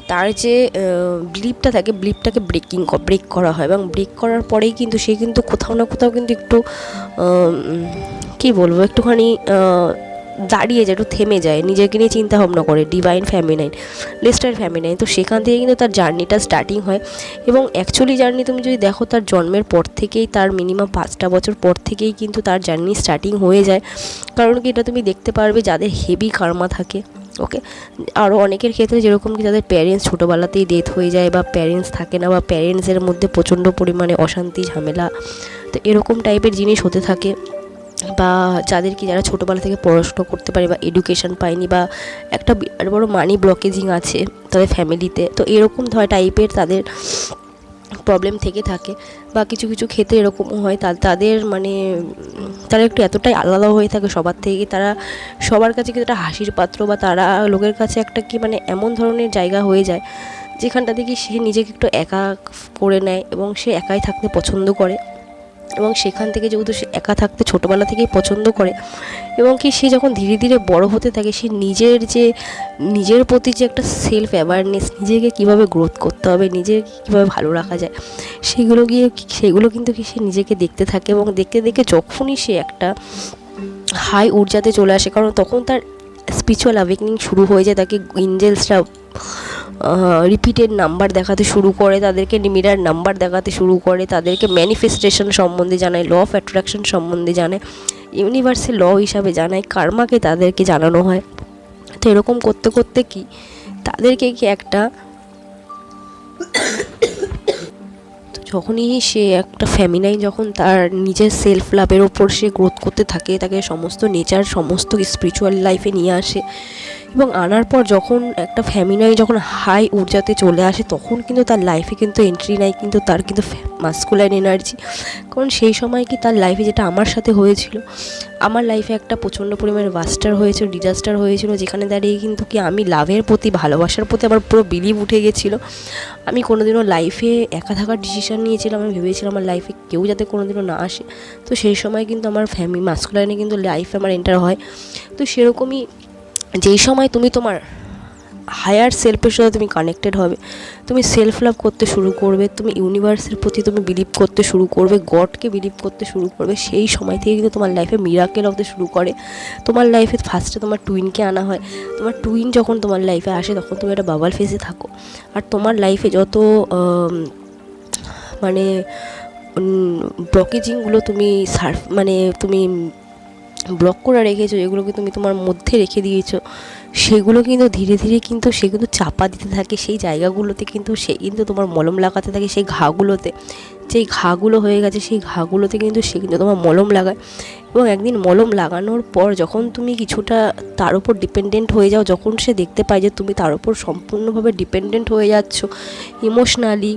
তার যে বিলিভটা থাকে, বিলিভটাকে ব্রেক করা হয়, এবং ব্রেক করার পরেই কিন্তু সে কিন্তু কোথাও না কোথাও কিন্তু একটু কী বলবো, একটুখানি দাঁড়িয়ে যায়, একটু থেমে যায়, নিজেকে নিয়ে চিন্তা ভাবনা করে, ডিভাইন ফ্যামিনাইন, লেস্টার ফ্যামিনাইন। তো সেখান থেকে কিন্তু তার জার্নিটা স্টার্টিং হয়। এবং অ্যাকচুয়ালি জার্নি তুমি যদি দেখো, তার জন্মের পর থেকেই, তার মিনিমাম 5টা বছর পর থেকেই কিন্তু তার জার্নি স্টার্টিং হয়ে যায়। কারণ কি এটা তুমি দেখতে পারবে যাদের হেভি কার্মা থাকে, ওকে, আরও অনেকের ক্ষেত্রে যেরকম কি তাদের প্যারেন্টস ছোটোবেলাতেই ডেথ হয়ে যায়, বা প্যারেন্টস থাকে না, বা প্যারেন্টসের মধ্যে প্রচণ্ড পরিমাণে অশান্তি ঝামেলা, তো এরকম টাইপের জিনিস হতে থাকে। বা যারা ছোটোবেলা থেকে পড়াশুনো করতে পারে বা এডুকেশন পায়নি, বা একটা বিরাট বড় মানি ব্লকেজিং আছে তাদের ফ্যামিলিতে, তো এরকম টাইপের তাদের প্রবলেম থেকে থাকে। বা কিছু কিছু ক্ষেত্রে এরকমও হয় তাদের মানে তারা একটু এতটাই আলাদা হয়ে থাকে সবার থেকে, তারা সবার কাছে কিন্তু একটা হাসির পাত্র, বা তারা লোকের কাছে একটা কি মানে এমন ধরনের জায়গা হয়ে যায় যেখানটা থেকে সে নিজেকে একটু একা করে নেয়, এবং সে একাই থাকতে পছন্দ করে। এবং সেখান থেকে যেহেতু সে একা থাকতে ছোটোবেলা থেকেই পছন্দ করে, এবং কি সে যখন ধীরে ধীরে বড় হতে থাকে, সে নিজের প্রতি যে একটা সেলফ অ্যাওয়ারনেস, নিজেকে কীভাবে গ্রোথ করতে হবে, নিজেকে কীভাবে ভালো রাখা যায়, সেগুলো কিন্তু কি সে নিজেকে দেখতে থাকে। এবং দেখতে দেখে যখনই সে একটা হাই ঊর্জাতে চলে আসে, কারণ তখন তার স্পিরিচুয়াল অ্যাওয়েকনিং শুরু হয়ে যায়, তাকে এঞ্জেলসরা রিপিটেড নাম্বার দেখাতে শুরু করে, তাদেরকে মিরার নাম্বার দেখাতে শুরু করে, তাদেরকে ম্যানিফেস্টেশন সম্বন্ধে জানায়, ল অফ অ্যাট্রাকশন সম্বন্ধে জানায়, ইউনিভার্সের ল হিসাবে জানায়, কার্মাকে তাদেরকে জানানো হয়। তো এরকম করতে করতে কি তাদেরকে কি একটা যখনই সে একটা ফ্যামিনাইন, যখন তার নিজের সেলফ লাভের ওপর সে গ্রোথ করতে থাকে, তাকে সমস্ত নেচার সমস্ত স্পিরিচুয়াল লাইফে নিয়ে আসে, এবং আনার পর যখন একটা ফ্যামিনাইন যখন হাই ঊর্জাতে চলে আসে, তখন কিন্তু তার লাইফে কিন্তু এন্ট্রি নেয় কিন্তু তার কিন্তু মাস্কুলাইন এনার্জি। কারণ সেই সময় কি তার লাইফে যেটা আমার সাথে হয়েছিল, আমার লাইফে একটা প্রচণ্ড পরিমাণে ডিজাস্টার হয়েছিল, যেখানে দাঁড়িয়ে কিন্তু কি আমি লাভের প্রতি, ভালোবাসার প্রতি আমার পুরো বিলিভ উঠে গেছিলো। আমি কোনোদিনও লাইফে একা থাকার ডিসিশান নিয়েছিলাম, আমি ভেবেছিলাম আমার লাইফে কেউ যাতে কোনোদিনও না আসে। তো সেই সময় কিন্তু আমার মাস্কুলাইনে কিন্তু লাইফে আমার এন্টার হয়। তো সেরকমই যেই সময় তুমি তোমার হায়ার সেলফের সাথে তুমি কানেক্টেড হবে, তুমি সেলফ লাভ করতে শুরু করবে, তুমি ইউনিভার্সের প্রতি তুমি বিলিভ করতে শুরু করবে, গডকে বিলিভ করতে শুরু করবে, সেই সময় থেকে কিন্তু তোমার লাইফে মিরাকেল হতে শুরু করে। তোমার লাইফে ফার্স্টে তোমার টুইনকে আনা হয়। তোমার টুইন যখন তোমার লাইফে আসে, তখন তুমি একটা বাবাল ফেসে থাকো। আর তোমার লাইফে যত মানে ব্লকেজিংগুলো তুমি তুমি ব্লক করে রেখেছো, যেগুলোকে তুমি তোমার মধ্যে রেখে দিয়েছো, সেগুলো কিন্তু ধীরে ধীরে কিন্তু সে কিন্তু চাপা দিতে থাকে সেই জায়গাগুলোতে, কিন্তু সে কিন্তু তোমার মলম লাগাতে থাকে সেই ঘাগুলোতে, যেই ঘাগুলো হয়ে গেছে সেই ঘাগুলোতে কিন্তু সে কিন্তু তোমার মলম লাগায়। এবং একদিন মলম লাগানোর পর যখন তুমি কিছুটা তার উপর ডিপেন্ডেন্ট হয়ে যাও, যখন সে দেখতে পায় যে তুমি তার উপর সম্পূর্ণভাবে ডিপেন্ডেন্ট হয়ে যাচ্ছ ইমোশনালি,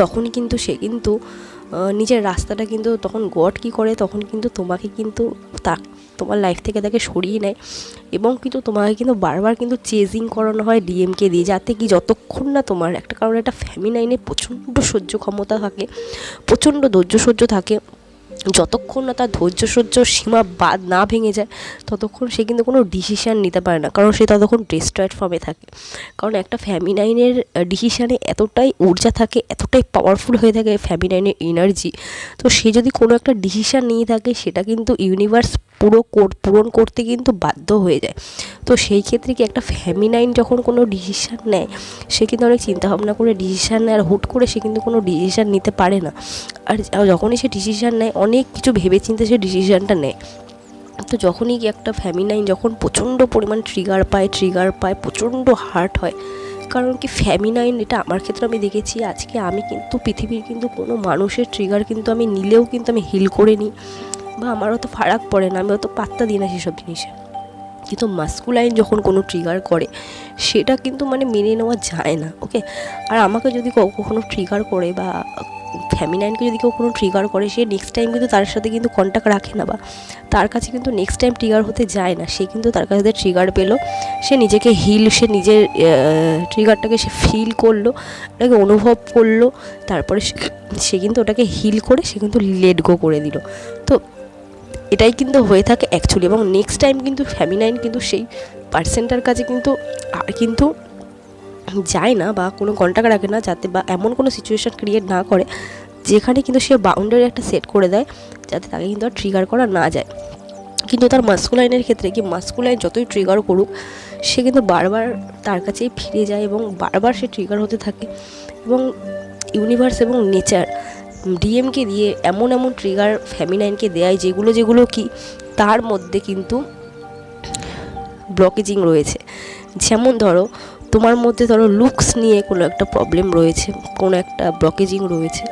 তখনই কিন্তু সে কিন্তু নিজের রাস্তাটা কিন্তু তখন গড কী করে, তখন কিন্তু তোমাকে কিন্তু তোমার লাইফ থেকে তাকে সরিয়ে নেয়, এবং কিন্তু তোমাকে কিন্তু বারবার কিন্তু চেজিং করানো হয় ডিএমকে দিয়ে, যাতে কি যতক্ষণ না তোমার একটা, কারণ একটা ফ্যামিনাইনে প্রচণ্ড সহ্য ক্ষমতা থাকে, প্রচণ্ড ধৈর্য সহ্য থাকে, যতক্ষণ না তার ধৈর্য সহ্য সীমা বাদ না ভেঙে যায়, ততক্ষণ সে কিন্তু কোনো ডিসিশান নিতে পারে না, কারণ সে ততক্ষণ ডিস্ট্রয়েড ফর্মে থাকে। কারণ একটা ফ্যামিনাইনের ডিসিশানে এতটাই ঊর্জা থাকে, এতটাই পাওয়ারফুল হয়ে থাকে ফ্যামিনাইনের এনার্জি, তো সে যদি কোনো একটা ডিসিশান নিয়ে থাকে, সেটা কিন্তু ইউনিভার্স পূরণ করতে কিন্তু বাধ্য হয়ে যায়। তো সেই ক্ষেত্রে কি একটা ফ্যামিনাইন যখন কোনো ডিসিশান নেয়, সে কিন্তু অনেক চিন্তাভাবনা করে ডিসিশান নেয়, আর হুট করে সে কিন্তু কোনো ডিসিশান নিতে পারে না। আর যখনই সে ডিসিশান নেয়, অনেক কিছু ভেবেচিন্তে সে ডিসিশানটা নেয়। তো যখনই কি একটা ফ্যামিনাইন যখন প্রচণ্ড পরিমাণ ট্রিগার পায়, প্রচণ্ড হার্ট হয়, কারণ কি ফ্যামিনাইন, এটা আমার ক্ষেত্রে আমি দেখেছি, আজকে আমি কিন্তু পৃথিবীর কিন্তু কোনো মানুষের ট্রিগার কিন্তু আমি নিলেও কিন্তু আমি হিল করে নিই, বা আমার অত ফারাক পড়ে না, আমি অত পাত্তা দিই না সেসব জিনিসে। কিন্তু মাস্কুলাইন যখন কোনো ট্রিগার করে সেটা কিন্তু মানে মেনে নেওয়া যায় না, ওকে। আর আমাকে যদি কখনো ট্রিগার করে বা ফেমিনাইনকে যদি কেউ কোনো ট্রিগার করে, সে নেক্সট টাইম কিন্তু তার সাথে কিন্তু কন্ট্যাক্ট রাখে না, বা তার কাছে কিন্তু নেক্সট টাইম ট্রিগার হতে যায় না। সে কিন্তু তার কাছে ট্রিগার পেলো, সে নিজেকে সে নিজের ট্রিগারটাকে সে ফিল করলো, ওটাকে অনুভব করলো, তারপরে সে কিন্তু ওটাকে হিল করে সে কিন্তু লেট গো করে দিল। তো এটাই কিন্তু হয়ে থাকে অ্যাকচুয়ালি। এবং নেক্সট টাইম কিন্তু ফেমিনাইন কিন্তু সেই পার্সনটার কাছে কিন্তু আর কিন্তু যায় না বা কোনো কন্ট্যাক্ট রাখে না, যাতে বা এমন কোনো সিচুয়েশান ক্রিয়েট না করে যেখানে কিন্তু সে বাউন্ডারি একটা সেট করে দেয় যাতে তাকে কিন্তু আর ট্রিগার করা না যায়। কিন্তু তার মাস্কুলাইনের ক্ষেত্রে কি, মাস্কুলাইন যতই ট্রিগার করুক সে কিন্তু বারবার তার কাছেই ফিরে যায় এবং বারবার সে ট্রিগার হতে থাকে। এবং ইউনিভার্স এবং নেচার ডিএমকে দিয়ে এমন এমন ট্রিগার ফেমিনাইনকে দেয় যেগুলো কি তার মধ্যে কিন্তু ব্লকেজিং রয়েছে। যেমন ধরো তোমার মধ্যে লুকস নিয়ে কোনো একটা প্রবলেম রয়েছে, কোনো একটা ব্লকেজিং রয়েছে,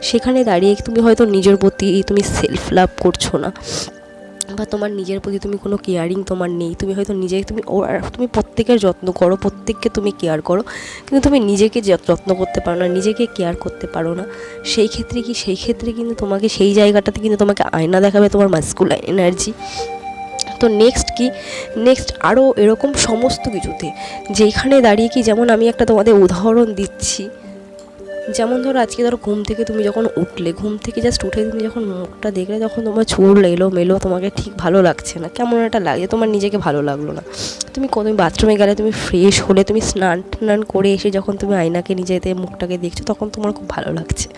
সেখানে দাঁড়িয়ে তুমি হয়তো নিজের প্রতি তুমি সেলফ লাভ করছো না, বা তোমার নিজের প্রতি তুমি কোনো কেয়ারিং তোমার নেই। তুমি হয়তো তুমি প্রত্যেকের যত্ন করো, প্রত্যেককে তুমি কেয়ার করো, কিন্তু তুমি নিজেকে যত্ন করতে পারো না, নিজেকে কেয়ার করতে পারো না। সেই ক্ষেত্রে কিন্তু তোমাকে সেই জায়গাটাতে কিন্তু তোমাকে আয়না দেখাবে তোমার মাস্কুলাইন এনার্জি। তো নেক্সট আরও এরকম সমস্ত কিছুতে, যেখানে দাঁড়িয়ে কি, যেমন আমি একটা তোমাদের উদাহরণ দিচ্ছি। যেমন ধরো আজকে ঘুম থেকে তুমি যখন উঠলে, ঘুম থেকে জাস্ট উঠে তুমি যখন মুখটা দেখলে, যখন তোমার চুল মেলো তোমাকে ঠিক ভালো লাগছে না, কেমন একটা লাগে, তোমার নিজেকে ভালো লাগলো না। তুমি বাথরুমে গেলে, তুমি ফ্রেশ হলে, তুমি স্নান করে এসে যখন তুমি আয়নাকে নিজেতে মুখটাকে দেখছো, তখন তোমার খুব ভালো লাগছে।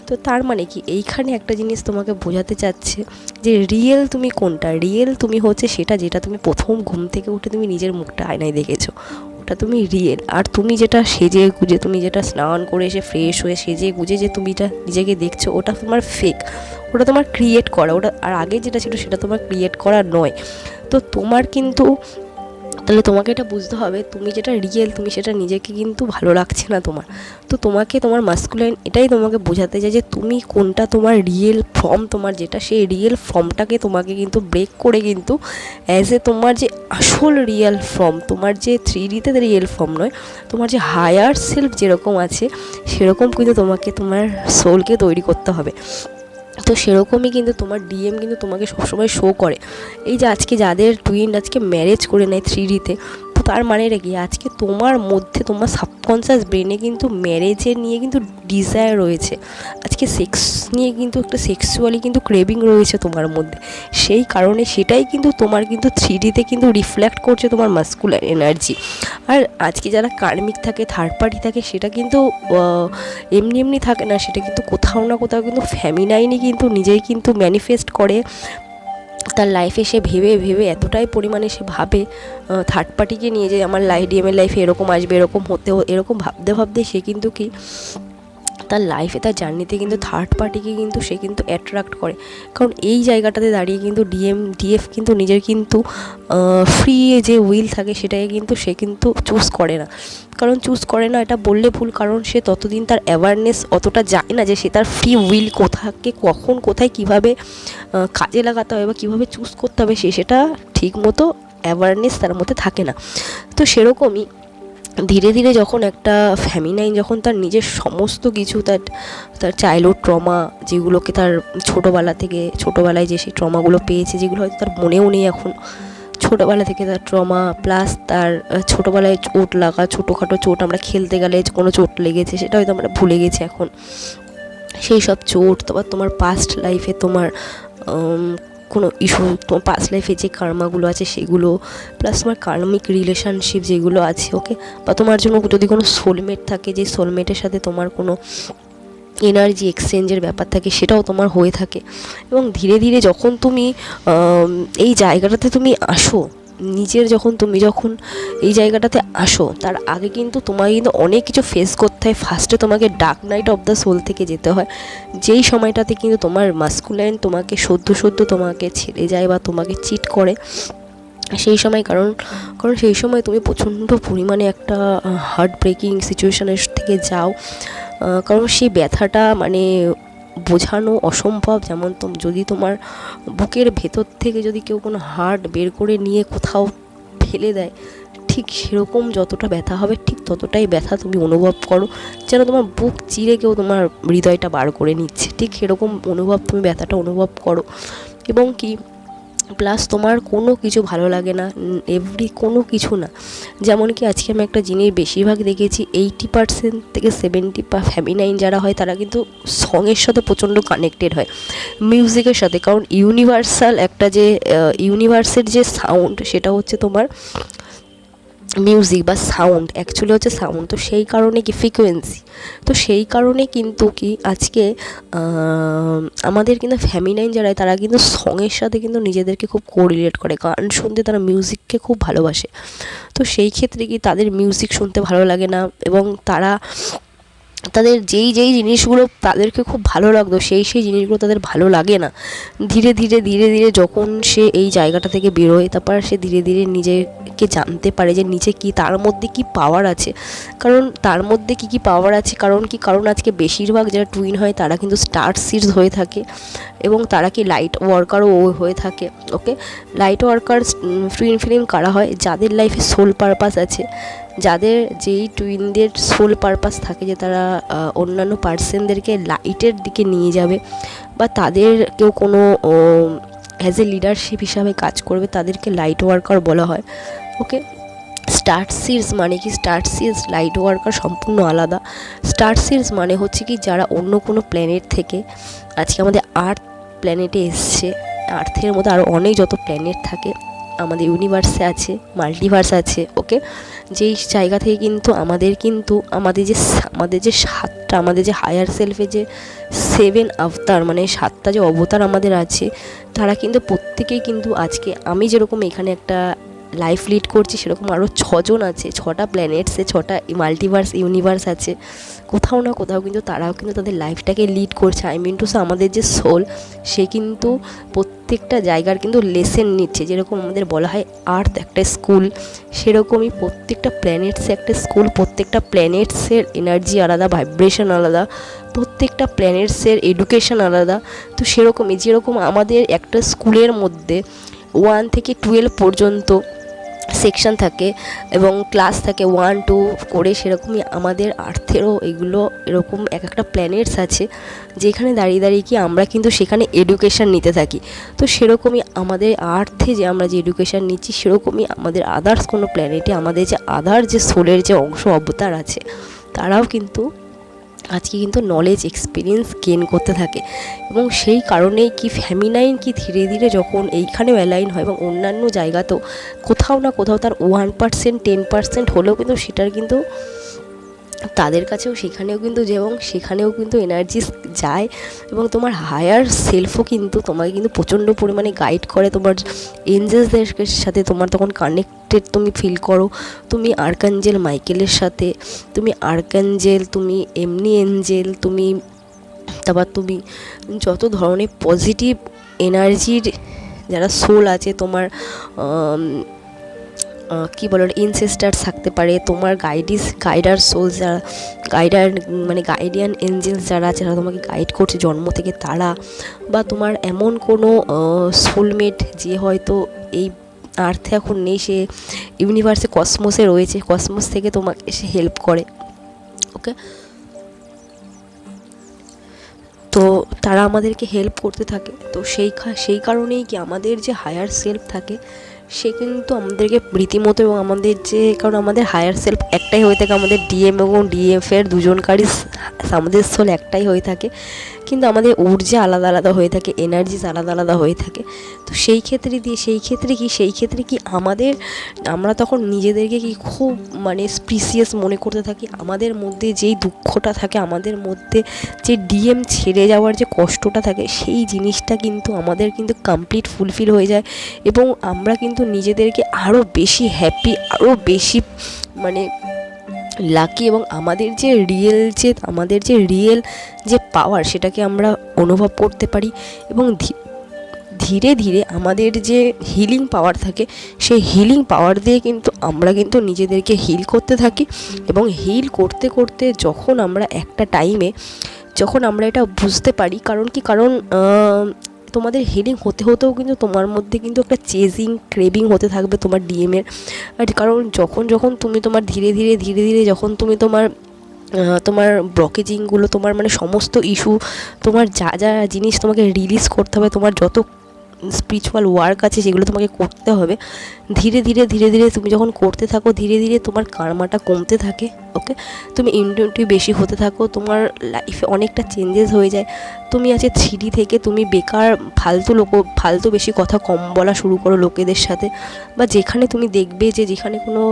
তো তার মানে কি, এইখানে একটা জিনিস তোমাকে বোঝাতে চাচ্ছে যে রিয়েল তুমি কোনটা। রিয়েল তুমি হচ্ছে সেটা যেটা তুমি প্রথম ঘুম থেকে উঠে তুমি নিজের মুখটা আয়নায় দেখেছো, ওটা তুমি রিয়েল। আর তুমি যেটা সেজে গুজে, তুমি যেটা স্নান করে এসে ফ্রেশ হয়ে সেজে গুজে যে তুমি এটা নিজেকে দেখছো, ওটা তোমার ফেক, ওটা তোমার ক্রিয়েট করা। ওটা আর আগে যেটা ছিল সেটা তোমার ক্রিয়েট করা নয়। তো তোমার কিন্তু তাহলে তোমাকে এটা বুঝতে হবে, তুমি যেটা রিয়েল তুমি সেটা নিজেকে কিন্তু ভালো লাগছে না তোমার। তো তোমার মাস্কুলাইন এটাই তোমাকে বোঝাতে চায় যে তুমি কোনটা, তোমার রিয়েল ফর্ম তোমার যেটা, সেই রিয়েল ফর্মটাকে তোমাকে কিন্তু ব্রেক করে কিন্তু তোমার যে আসল রিয়েল ফর্ম, তোমার যে 3Dতে রিয়েল ফর্ম নয়, তোমার যে হায়ার সেলফ যেরকম আছে সেরকম কিন্তু তোমাকে তোমার সোলকে তৈরি করতে হবে। তো সেরকমই কিন্তু তোমার ডিএম কিন্তু তোমাকে সবসময় শো করে। এই যে আজকে যাদের টুইন আজকে ম্যারেজ করে নেয় 3Dতে, তো তার মানেটা কি, আজকে তোমার মধ্যে তোমার সাবকনসিয়াস ব্রেনে কিন্তু ম্যারেজের নিয়ে কিন্তু ডিজায়ার রয়েছে, আজকে সেক্স নিয়ে কিন্তু একটা সেক্সুয়ালি কিন্তু ক্রেভিং রয়েছে তোমার মধ্যে। সেই কারণে সেটাই কিন্তু তোমার কিন্তু 3Dতে কিন্তু রিফ্লেক্ট করছে তোমার মাস্কুলার এনার্জি। আর আজকে যারা কার্মিক থাকে, থার্ড পার্টি থাকে, সেটা কিন্তু এমনি থাকে না, সেটা কিন্তু কোথাও না কোথাও কিন্তু ফেমিনাইনই কিন্তু নিজেই কিন্তু ম্যানিফেস্ট করে তার লাইফে। সে ভেবে এতটাই পরিমাণে সে ভাবে থার্ড পার্টিকে নিয়ে, যে আমার ডিএমের লাইফে এরকম আসবে, এরকম এরকম ভাবতে সে কিন্তু কি তার লাইফে, তার জার্নিতে কিন্তু থার্ড পার্টিকে কিন্তু সে কিন্তু অ্যাট্রাক্ট করে। কারণ এই জায়গাটাতে দাঁড়িয়ে কিন্তু ডিএফ কিন্তু নিজের কিন্তু ফ্রি যে উইল থাকে সেটাকে কিন্তু সে কিন্তু চুজ করে না। কারণ চুজ করে না এটা বললে ভুল, কারণ সে ততদিন তার অ্যাওয়ারনেস অতটা যায় না যে সে তার ফ্রি উইল কখন কোথায় কীভাবে কাজে লাগাতে হবে বা কীভাবে চুজ করতে হবে, সেটা ঠিক মতো অ্যাওয়ারনেস তার মধ্যে থাকে না। তো সেরকমই ধীরে ধীরে যখন একটা ফেমিনাইন যখন তার নিজের সমস্ত কিছু, তার চাইল্ডহুড ট্রমা, যেগুলোকে তার ছোটোবেলায় যে সেই ট্রমাগুলো পেয়েছে, যেগুলো হয়তো তার মনেও নেই এখন, ছোটোবেলা থেকে তার ট্রমা, প্লাস তার ছোটোবেলায় চোট লাগা, ছোটোখাটো চোট, আমরা খেলতে গেলে কোনো চোট লেগেছে সেটা হয়তো আমরা ভুলে গেছি এখন, সেই সব চোট। তারপর তোমার পাস্ট লাইফে তোমার কোনো ইস্যু, তোমার পাস্ট লাইফে যে কার্মাগুলো আছে সেগুলো, প্লাস তোমার কার্মিক রিলেশনশিপ যেগুলো আছে, ওকে, বা তোমার জন্য যদি কোনো সোলমেট থাকে, যে সোলমেটের সাথে তোমার কোনো এনার্জি এক্সচেঞ্জের ব্যাপার থাকে, সেটাও তোমার হয়ে থাকে। এবং ধীরে ধীরে যখন তুমি এই জায়গাটাতে তুমি আসো, তুমি যখন এই জায়গাটাতে আসো, তার আগে কিন্তু তোমাকে কিন্তু অনেক কিছু ফেস করতে হয়। ফার্স্টে তোমাকে dark night of the soul থেকে যেতে হয়, যেই সময়টাতে কিন্তু তোমার মাস্কুলাইন তোমাকে সদ্য তোমাকে ছেড়ে যায় বা তোমাকে চিট করে সেই সময়। কারণ সেই সময় তুমি প্রচণ্ড পরিমাণে একটা হার্ট ব্রেকিং সিচুয়েশানের থেকে যাও, কারণ সেই ব্যথাটা মানে বোঝানো অসম্ভব। যেমন যদি তোমার বুকের ভেতর থেকে যদি কেউ কোনো হার্ট বের করে নিয়ে কোথাও ঠেলে দেয়, ঠিক সেরকম যতটা ব্যথা হবে ঠিক ততটাই ব্যথা তুমি অনুভব করো, যেন তোমার বুক চিরে কেউ তোমার হৃদয়টা বার করে নিচ্ছে, ঠিক সেরকম অনুভব তুমি ব্যথাটা অনুভব করো। এবং কি প্লাস তোমার কোনো কিছু ভালো লাগে না, কোনো কিছু না। যেমন কি আজকে আমি একটা জিনিস বেশিরভাগ দেখেছি, 80% থেকে 70 ফেমিনাইন যারা হয় তারা কিন্তু সঙের সাথে প্রচণ্ড কানেক্টেড হয়, মিউজিকের সাথে। কারণ ইউনিভার্সাল একটা যে ইউনিভার্সের যে সাউন্ড সেটা হচ্ছে তোমার মিউজিক বা সাউন্ড, অ্যাকচুয়ালি হচ্ছে সাউন্ড। তো সেই কারণে কি ফ্রিকোয়েন্সি, তো সেই কারণে কিন্তু কি আজকে আমাদের কিন্তু ফেমিনাইন যারা তারা কিন্তু সঙের সাথে কিন্তু নিজেদেরকে খুব কোরিলেট করে, গান শুনতে তারা মিউজিককে খুব ভালোবাসে। তো সেই ক্ষেত্রে কি তাদের মিউজিক শুনতে ভালো লাগে না, এবং তারা তাদের যেই জিনিসগুলো তাদেরকে খুব ভালো লাগতো সেই জিনিসগুলো তাদের ভালো লাগে না। ধীরে ধীরে যখন সে এই জায়গাটা থেকে বেরোয়, তারপর সে ধীরে ধীরে নিজেকে জানতে পারে যে নিচে কি তার মধ্যে কি পাওয়ার আছে। কারণ তার মধ্যে কি পাওয়ার আছে, কারণ আজকে বেশিরভাগ যারা টুইন হয় তারা কিন্তু স্টার সিডস হয়ে থাকে, এবং তারা কি লাইট ওয়ার্কারও হয়ে থাকে। ওকে, লাইট ওয়ার্কার টুইন ফিল্ম কারা হয়, যাদের লাইফে সোল পারপাস আছে, যাদের যেই টুইনদের সোল পারপাস থাকে যে তারা অন্যান্য পার্সনদেরকে লাইটের দিকে নিয়ে যাবে, বা তাদের কেউ কোনো অ্যাজ এ লিডারশিপ হিসাবে কাজ করবে, তাদেরকে লাইট ওয়ার্কার বলা হয়। ওকে, স্টার সিডস মানে কি, স্টার সিডস লাইট ওয়ার্কার সম্পূর্ণ আলাদা। স্টার সিডস মানে হচ্ছে কি যারা অন্য কোনো প্ল্যানেট থেকে আজকে আমাদের আর্থ প্ল্যানেটে এসছে। আর্থের মধ্যে আরও অনেক যত প্ল্যানেট থাকে আমাদের ইউনিভার্সে আছে, মাল্টিভার্স আছে। ওকে, যেই জায়গা থেকে কিন্তু আমাদের যে সাতটা, আমাদের যে হায়ার সেলফে যে 7 আবতার মানে 7টা যে অবতার আমাদের আছে, তারা কিন্তু প্রত্যেকেই কিন্তু আজকে আমি যেরকম এখানে একটা লাইফ লিড করছি, সেরকম আরও 6জন আছে, 6টা প্ল্যানেটসে 6টা মাল্টিভার্স ইউনিভার্স আছে। কোথাও না কোথাও কিন্তু তারাও কিন্তু তাদের লাইফটাকে লিড করছে। আমাদের যে সোল, সে কিন্তু প্রত্যেকটা জায়গার কিন্তু লেসেন নিচ্ছে। যেরকম আমাদের বলা হয় আর্থ একটা স্কুল, সেরকমই প্রত্যেকটা প্ল্যানেটসে একটা স্কুল, প্রত্যেকটা প্ল্যানেটসের এনার্জি আলাদা, ভাইব্রেশন আলাদা, প্রত্যেকটা প্ল্যানেটসের এডুকেশন আলাদা। তো সেরকমই যেরকম আমাদের একটা স্কুলের মধ্যে 1 থেকে 12 পর্যন্ত সেকশন থাকে এবং ক্লাস থাকে 1, 2 করে, সেরকমই আমাদের আর্থেরও এগুলো এরকম একটা প্ল্যানেটস আছে, যেখানে দাঁড়িয়ে কি আমরা কিন্তু সেখানে এডুকেশান নিতে থাকি। তো সেরকমই আমাদের আর্থে যে আমরা যে এডুকেশান নিচ্ছি, সেরকমই আমাদের আদার্স কোনো প্ল্যানেটে আমাদের যে যে সোলের যে অংশ অবতার আছে, তারাও কিন্তু আজকে কিন্তু নলেজ এক্সপিরিয়েন্স গেন করতে থাকে। এবং সেই কারণেই কি ফেমিনাইন কি ধীরে ধীরে যখন এইখানেও অ্যালাইন হয় এবং অন্যান্য জায়গাতেও কোথাও না কোথাও তার 1%, 10% হলেও কিন্তু সেটার কিন্তু তাদের কাছেও সেখানেও কিন্তু এনার্জি যায়, এবং তোমার হায়ার সেলফও কিন্তু তোমাকে কিন্তু প্রচণ্ড পরিমাণে গাইড করে। তোমার এঞ্জেলসদের সাথে তোমার তখন কানেক্টেড তুমি ফিল করো, তুমি আর্কাঞ্জেল মাইকেলের সাথে, তুমি এমনি এঞ্জেল, তারপর তুমি যত ধরনের পজিটিভ এনার্জির যারা সোল আছে, তোমার কী বলো ইনসেস্টার্স থাকতে পারে, তোমার গাইডার সোলস যারা গাইডিয়ান এঞ্জেলস যারা আছে, যারা তোমাকে গাইড করছে জন্ম থেকে, তারা বা তোমার এমন কোনো সোলমেট যে হয়তো এই আর্থে এখন নেই, সে ইউনিভার্সে কসমোসে রয়েছে, কসমোস থেকে তোমাকে এসে হেল্প করে। ওকে, তো তারা আমাদেরকে হেল্প করতে থাকে। তো সেই কারণেই কি আমাদের যে হায়ার সেলফ থাকে, সে কিন্তু আমাদেরকে রীতিমতো, এবং কারণ আমাদের হায়ার সেলফ একটাই হয়ে থাকে, আমাদের ডিএম এবং ডিএফের দুজনকারই আমাদের সোল একটাই হয়ে থাকে, কিন্তু আমাদের ঊর্জা আলাদা আলাদা হয়ে থাকে, এনার্জিস আলাদা আলাদা হয়ে থাকে। তো সেই ক্ষেত্রে কি আমরা তখন নিজেদেরকে কি খুব স্পিসিয়াস মনে করতে থাকি। আমাদের মধ্যে যেই দুঃখটা থাকে, আমাদের মধ্যে যে ডিএম ছেড়ে যাওয়ার যে কষ্টটা থাকে, সেই জিনিসটা কিন্তু আমাদের কিন্তু কমপ্লিট ফুলফিল হয়ে যায়, এবং আমরা কিন্তু নিজেদেরকে আরও বেশি হ্যাপি, আরও বেশি লাকি, এবং আমাদের যে রিয়েল যে পাওয়ার, সেটাকে আমরা অনুভব করতে পারি। এবং ধীরে ধীরে আমাদের যে হিলিং পাওয়ার থাকে, সেই হিলিং পাওয়ার দিয়ে কিন্তু আমরা কিন্তু নিজেদেরকে হিল করতে থাকি, এবং হিল করতে করতে যখন আমরা একটা টাইমে যখন আমরা এটা বুঝতে পারি, কারণ তোমাদের হিলিং হতে হতেও কিন্তু তোমার মধ্যে কিন্তু একটা চেজিং ক্রেভিং হতে থাকবে তোমার ডিএমের। আর কারণ যখন যখন তুমি তোমার ধীরে ধীরে ধীরে ধীরে যখন তুমি তোমার ব্লকেজিংগুলো, তোমার মানে সমস্ত ইস্যু, তোমার যা যা জিনিস তোমাকে রিলিজ করতে হবে, তোমার যত স্পিরিচুয়াল ওয়ার্ক আছে যেগুলো তোমাকে করতে হবে, ধীরে ধীরে ধীরে ধীরে তুমি যখন করতে থাকো, ধীরে ধীরে তোমার কার্মাটা কমতে থাকে। ওকে, তুমি ইন্টিউটিভ বেশি হতে থাকো, তোমার লাইফে অনেকটা চেঞ্জেস হয়ে যায়। তুমি আছে 3D থেকে তুমি বেকার ফালতু বেশি কথা কম বলা শুরু করো লোকেদের সাথে, বা যেখানে তুমি দেখবে যে যেখানে কোনো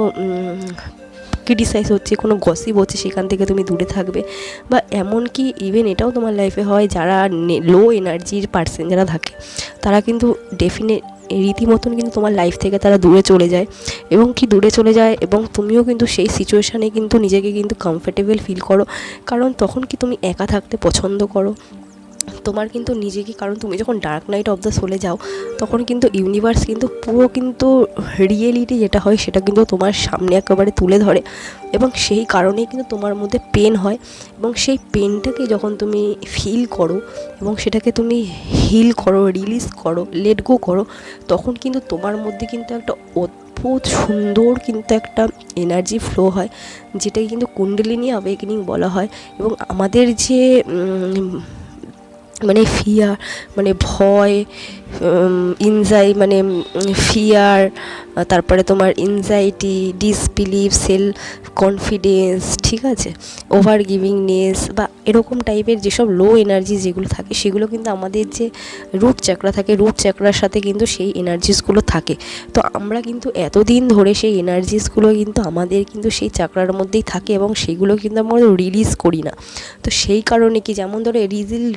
ক্রিটিসাইজ হচ্ছে, কোনো গসিপ হচ্ছে, সেখান থেকে তুমি দূরে থাকবে। বা এমনকি ইভেন এটাও তোমার লাইফে হয়, যারা লো এনার্জির পার্সন যারা থাকে তারা কিন্তু রীতিমতন কিন্তু তোমার লাইফ থেকে তারা দূরে চলে যায়, এবং দূরে চলে যায়, এবং তুমিও কিন্তু সেই সিচুয়েশানে কিন্তু নিজেকে কিন্তু কমফর্টেবল ফিল করো। কারণ তখন কি তুমি একা থাকতে পছন্দ করো তোমার কিন্তু নিজেকে, কারণ তুমি যখন ডার্ক নাইট অফ দ্য সোলে যাও তখন কিন্তু ইউনিভার্স কিন্তু পুরো কিন্তু রিয়েলিটি যেটা হয় সেটা কিন্তু তোমার সামনে একেবারে তুলে ধরে, এবং সেই কারণেই কিন্তু তোমার মধ্যে পেন হয়। এবং সেই পেনটাকে যখন তুমি ফিল করো এবং সেটাকে তুমি হিল করো, রিলিজ করো, লেট গো করো, তখন কিন্তু তোমার মধ্যে কিন্তু একটা অদ্ভুত সুন্দর কিন্তু একটা এনার্জি ফ্লো হয়, যেটাকে কিন্তু কুণ্ডলিনী অ্যাওয়েকেনিং বলা হয়। এবং আমাদের যে মানে ফিয়ার, মানে ভয়, ফিয়ার, তারপরে তোমার এনজাইটি, ডিসবিলিভ, সেলফ কনফিডেন্স, ঠিক আছে, ওভার গিভিংনেস, বা এরকম টাইপের যেসব লো এনার্জি যেগুলো থাকে সেগুলো কিন্তু আমাদের যে রুট চাকরা থাকে, রুট চাকরার সাথে কিন্তু সেই এনার্জিসগুলো থাকে। তো আমরা কিন্তু এতদিন ধরে সেই এনার্জিসগুলো কিন্তু আমাদের কিন্তু সেই চাকরার মধ্যেই থাকে, এবং সেগুলো কিন্তু আমরা রিলিজ করি না। তো সেই কারণে কি, যেমন ধরো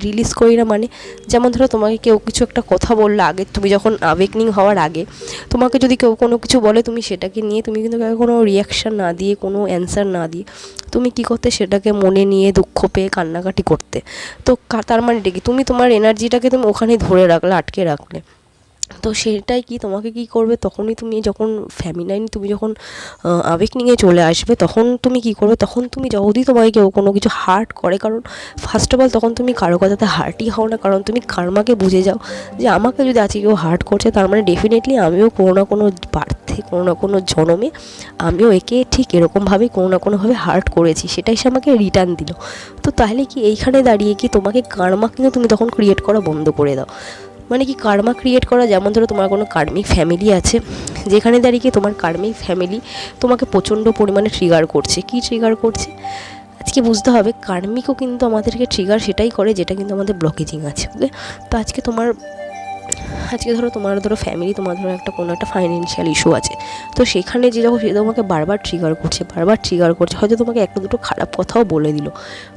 রিলিজ করি না মানে, যেমন ধরো তোমাকে কেউ কিছু একটা কথা বললো আগে, তুমি যখন অ্যাওয়েকনিং হওয়ার আগে তোমাকে যদি কেউ কোনো কিছু বলে, তুমি সেটাকে নিয়ে তুমি কিন্তু কোনো রিয়াকশান না দিয়ে, কোনো অ্যান্সার না দিয়ে তুমি কী করতে, সেটাকে মনে নিয়ে দুঃখ পেয়ে কান্নাকাটি করতে। তো তার মানে কি, তুমি তোমার এনার্জিটাকে তুমি ওখানেই ধরে রাখলে, আটকে রাখলে। তো সেটাই কি তোমাকে কি করবে, তখনই তুমি যখন তুমি যখন অ্যাওয়েকনিংয়ে চলে আসবে, তখন তুমি কি করবে, তখন তুমি যদি তোমাকে কেউ কোনো কিছু হার্ট করে, কারণ ফার্স্ট অফ অল তখন তুমি কারো কথাতে হার্টই হও না, কারণ তুমি কার্মাকে বুঝে যাও যে আমাকে যদি আজকে কেউ হার্ট করছে, তার মানে ডেফিনেটলি আমিও কোনো না কোনো বার্থে, কোনো না কোনো জন্মে আমিও একে ঠিক এরকমভাবেই কোনো না কোনোভাবে হার্ট করেছি, সেটাই সে আমাকে রিটার্ন দিল। তো তাহলে কি এইখানে দাঁড়িয়ে কি তোমাকে কার্মা কিন্তু তুমি তখন ক্রিয়েট করা বন্ধ করে দাও। মানে কি কার্মা ক্রিয়েট করা, যেমন ধরো তোমার কোনো কার্মিক ফ্যামিলি আছে, যেখানে দাঁড়িয়ে কি তোমার কার্মিক ফ্যামিলি তোমাকে প্রচণ্ড পরিমাণে ট্রিগার করছে। কি ট্রিগার করছে আজকে বুঝতে হবে, কার্মিকও কিন্তু আমাদেরকে ট্রিগার সেটাই করে যেটা কিন্তু আমাদের ব্লকেজিং আছে। ওকে, তো আজকে ধরো ফ্যামিলি, তোমার ধরো কোনো একটা ফাইন্যান্সিয়াল ইস্যু আছে, তো সেখানে যে যখন সে তোমাকে বারবার ট্রিগার করছে, হয়তো তোমাকে একটা দুটো খারাপ কথাও বলে দিল,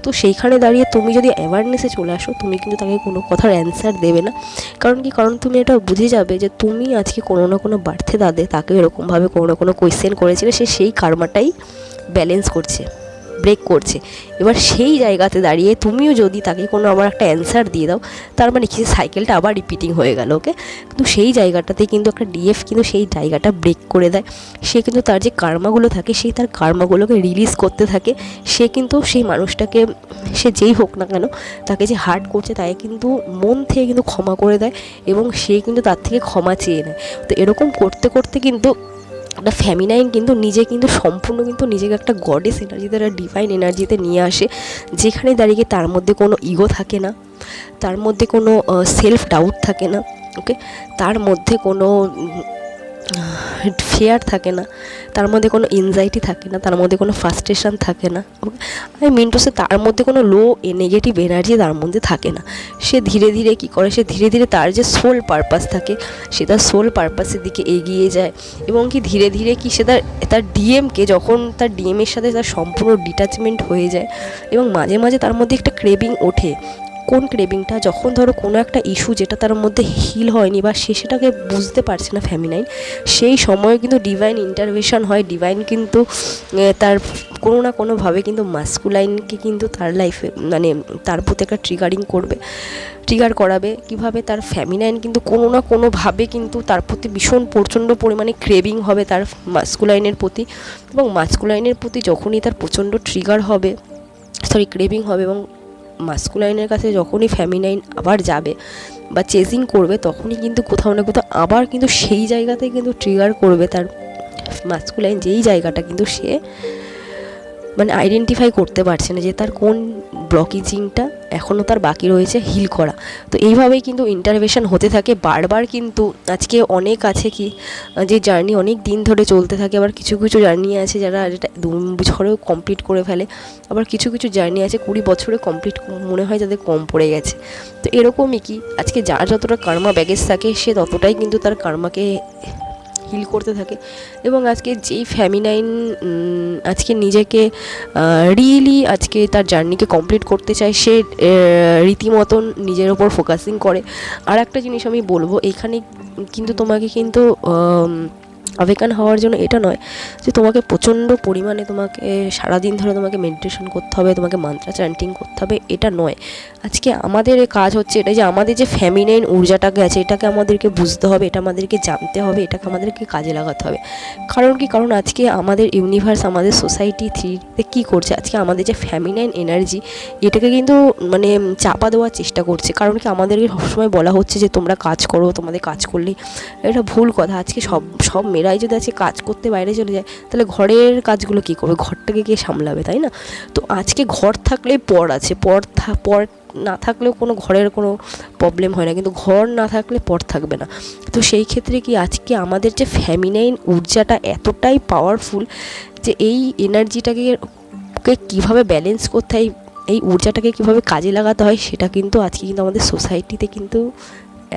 তো সেইখানে দাঁড়িয়ে তুমি যদি অ্যাওয়ারনেসে চলে আসো, তুমি কিন্তু তাকে কোনো কথার অ্যান্সার দেবে না। কারণ তুমি এটা বুঝে যাবে যে তুমি আজকে কোনো না কোনো বার্থে তাকে এরকমভাবে কোনো না কোনো কোয়েশ্চেন করেছিলে, সে সেই কার্মাটাই ব্যালেন্স করছে, ব্রেক করছে। এবার সেই জায়গাতে দাঁড়িয়ে তুমিও যদি তাকে কোনো আবার একটা অ্যান্সার দিয়ে দাও, তার মানে কি সাইকেলটা আবার রিপিটিং হয়ে গেল। ওকে, কিন্তু সেই জায়গাটাতে কিন্তু একটা ডিএফ কিন্তু সেই জায়গাটা ব্রেক করে দেয়। সে কিন্তু তার যে কার্মাগুলো থাকে, সেই তার কার্মাগুলোকে রিলিজ করতে থাকে। সে কিন্তু সেই মানুষটাকে, সে যেই হোক না কেন, তাকে যে হার্ট করছে তাকে কিন্তু মন থেকে কিন্তু ক্ষমা করে দেয়, এবং সে কিন্তু তার থেকে ক্ষমা চেয়ে নেয়। তো এরকম করতে করতে কিন্তু একটা ফ্যামিনাইন কিন্তু সম্পূর্ণ কিন্তু নিজেকে একটা গডেস এনার্জিতে, একটা ডিভাইন এনার্জিতে নিয়ে আসে, যেখানে দাঁড়িয়ে তার মধ্যে কোনো ইগো থাকে না, তার মধ্যে কোনো সেলফ ডাউট থাকে না। ওকে, তার মধ্যে কোনো ফিয়ার থাকে না, তার মধ্যে কোনো এনজাইটি থাকে না, তার মধ্যে কোনো ফ্রাস্ট্রেশন থাকে না। আমি মিন টু সে তার মধ্যে কোনো লো নেগেটিভ এনার্জি তার মধ্যে থাকে না। সে ধীরে ধীরে কী করে, সে ধীরে ধীরে তার যে সোল পারপাস থাকে, সে তার সোল পারপাসের দিকে এগিয়ে যায়, এবং কি ধীরে ধীরে কি সে তার ডিএমকে, যখন তার ডিএমের সাথে তার সম্পূর্ণ ডিট্যাচমেন্ট হয়ে যায়, এবং মাঝে মাঝে তার মধ্যে একটা ক্রেভিং ওঠে। কোন ক্রেভিংটা, যখন ধরো কোনো একটা ইস্যু যেটা তার মধ্যে হিল হয়নি, বা সে সেটাকে বুঝতে পারছে না ফ্যামিনাইন, সেই সময় কিন্তু ডিভাইন ইন্টারভেনশন হয়। ডিভাইন কিন্তু তার কোনো না কোনোভাবে কিন্তু মাস্কুলাইনকে কিন্তু তার লাইফে, মানে তার প্রতি একটা ট্রিগার করাবে। কিভাবে, তার ফ্যামিনাইন কিন্তু কোনো না কোনোভাবে কিন্তু তার প্রতি ভীষণ প্রচণ্ড পরিমাণে ক্রেভিং হবে তার মাস্কুলাইনের প্রতি, এবং মাস্কুলাইনের প্রতি যখনই তার প্রচণ্ড ক্রেভিং হবে, এবং মাস্কুলাইনের কাছে যখনই ফ্যামিনাইন আবার যাবে, বা চেজিং করবে, তখনই কিন্তু কোথাও না কোথাও আবার কিন্তু সেই জায়গাতে কিন্তু ট্রিগার করবে তার মাস্কুলাইন যেই জায়গাটা কিন্তু সে মানে আইডেন্টিফাই করতে পারছে না যে তার কোন ব্লকেজিংটা এখনও তার বাকি রয়েছে হিল করা। তো এইভাবেই কিন্তু ইন্টারভেনশন হতে থাকে বারবার। কিন্তু আজকে অনেক আছে কি যে জার্নি অনেক দিন ধরে চলতে থাকে, আবার কিছু কিছু জার্নি আছে যারা এটা 2 বছরেও কমপ্লিট করে ফেলে, আবার কিছু কিছু জার্নি আছে 20 বছরে কমপ্লিট মনে হয় যাদের কম পড়ে গেছে। তো এরকমই কি আজকে যার যতটা কার্মা ব্যাগেজ থাকে সে ততটাই কিন্তু তার কার্মাকে হিল করতে থাকে। এবং আজকে যেই ফেমিনাইন আজকে নিজেকে রিয়েলি আজকে তার জার্নিকে কমপ্লিট করতে চায়, সে রীতিমতন নিজের ওপর ফোকাসিং করে। আর একটা জিনিস আমি বলবো, এখানে কিন্তু তোমাকে কিন্তু আবেকান হওয়ার জন্য এটা নয় যে তোমাকে প্রচণ্ড পরিমাণে তোমাকে সারাদিন ধরে তোমাকে মেডিটেশন করতে হবে, তোমাকে মান্ত্রা চ্যান্টিং করতে হবে, এটা নয়। আজকে আমাদের কাজ হচ্ছে এটা যে আমাদের যে ফেমিনাইন ঊর্জাটাকে আছে এটাকে আমাদেরকে বুঝতে হবে, এটা আমাদেরকে জানতে হবে, এটাকে আমাদেরকে কাজে লাগাতে হবে। কারণ আজকে আমাদের ইউনিভার্স, আমাদের সোসাইটি থ্রিতে কী করছে, আজকে আমাদের যে ফেমিনাইন এনার্জি এটাকে কিন্তু মানে চাপা দেওয়ার চেষ্টা করছে। কারণ কি আমাদেরকে সবসময় বলা হচ্ছে যে তোমরা কাজ করো, তোমাদের কাজ করলেই, এটা ভুল কথা। আজকে সব মেয়েরাই যদি আজকে কাজ করতে বাইরে চলে যায় তাহলে ঘরের কাজগুলো কী করবে, ঘরটাকে কে সামলাবে, তাই না? তো আজকে ঘর থাকলেই পর আছে, পর না থাকলেও কোনো ঘরের কোনো প্রবলেম হয় না, কিন্তু ঘর না থাকলে পর থাকবে না। তো সেই ক্ষেত্রে কি আজকে আমাদের যে ফেমিনাইন ঊর্জাটা এতটাই পাওয়ারফুল যে এই এনার্জিটাকে কীভাবে ব্যালেন্স করতে হয়, এই ঊর্জাটাকে কীভাবে কাজে লাগাতে হয়, সেটা কিন্তু আজকে কিন্তু আমাদের সোসাইটিতে কিন্তু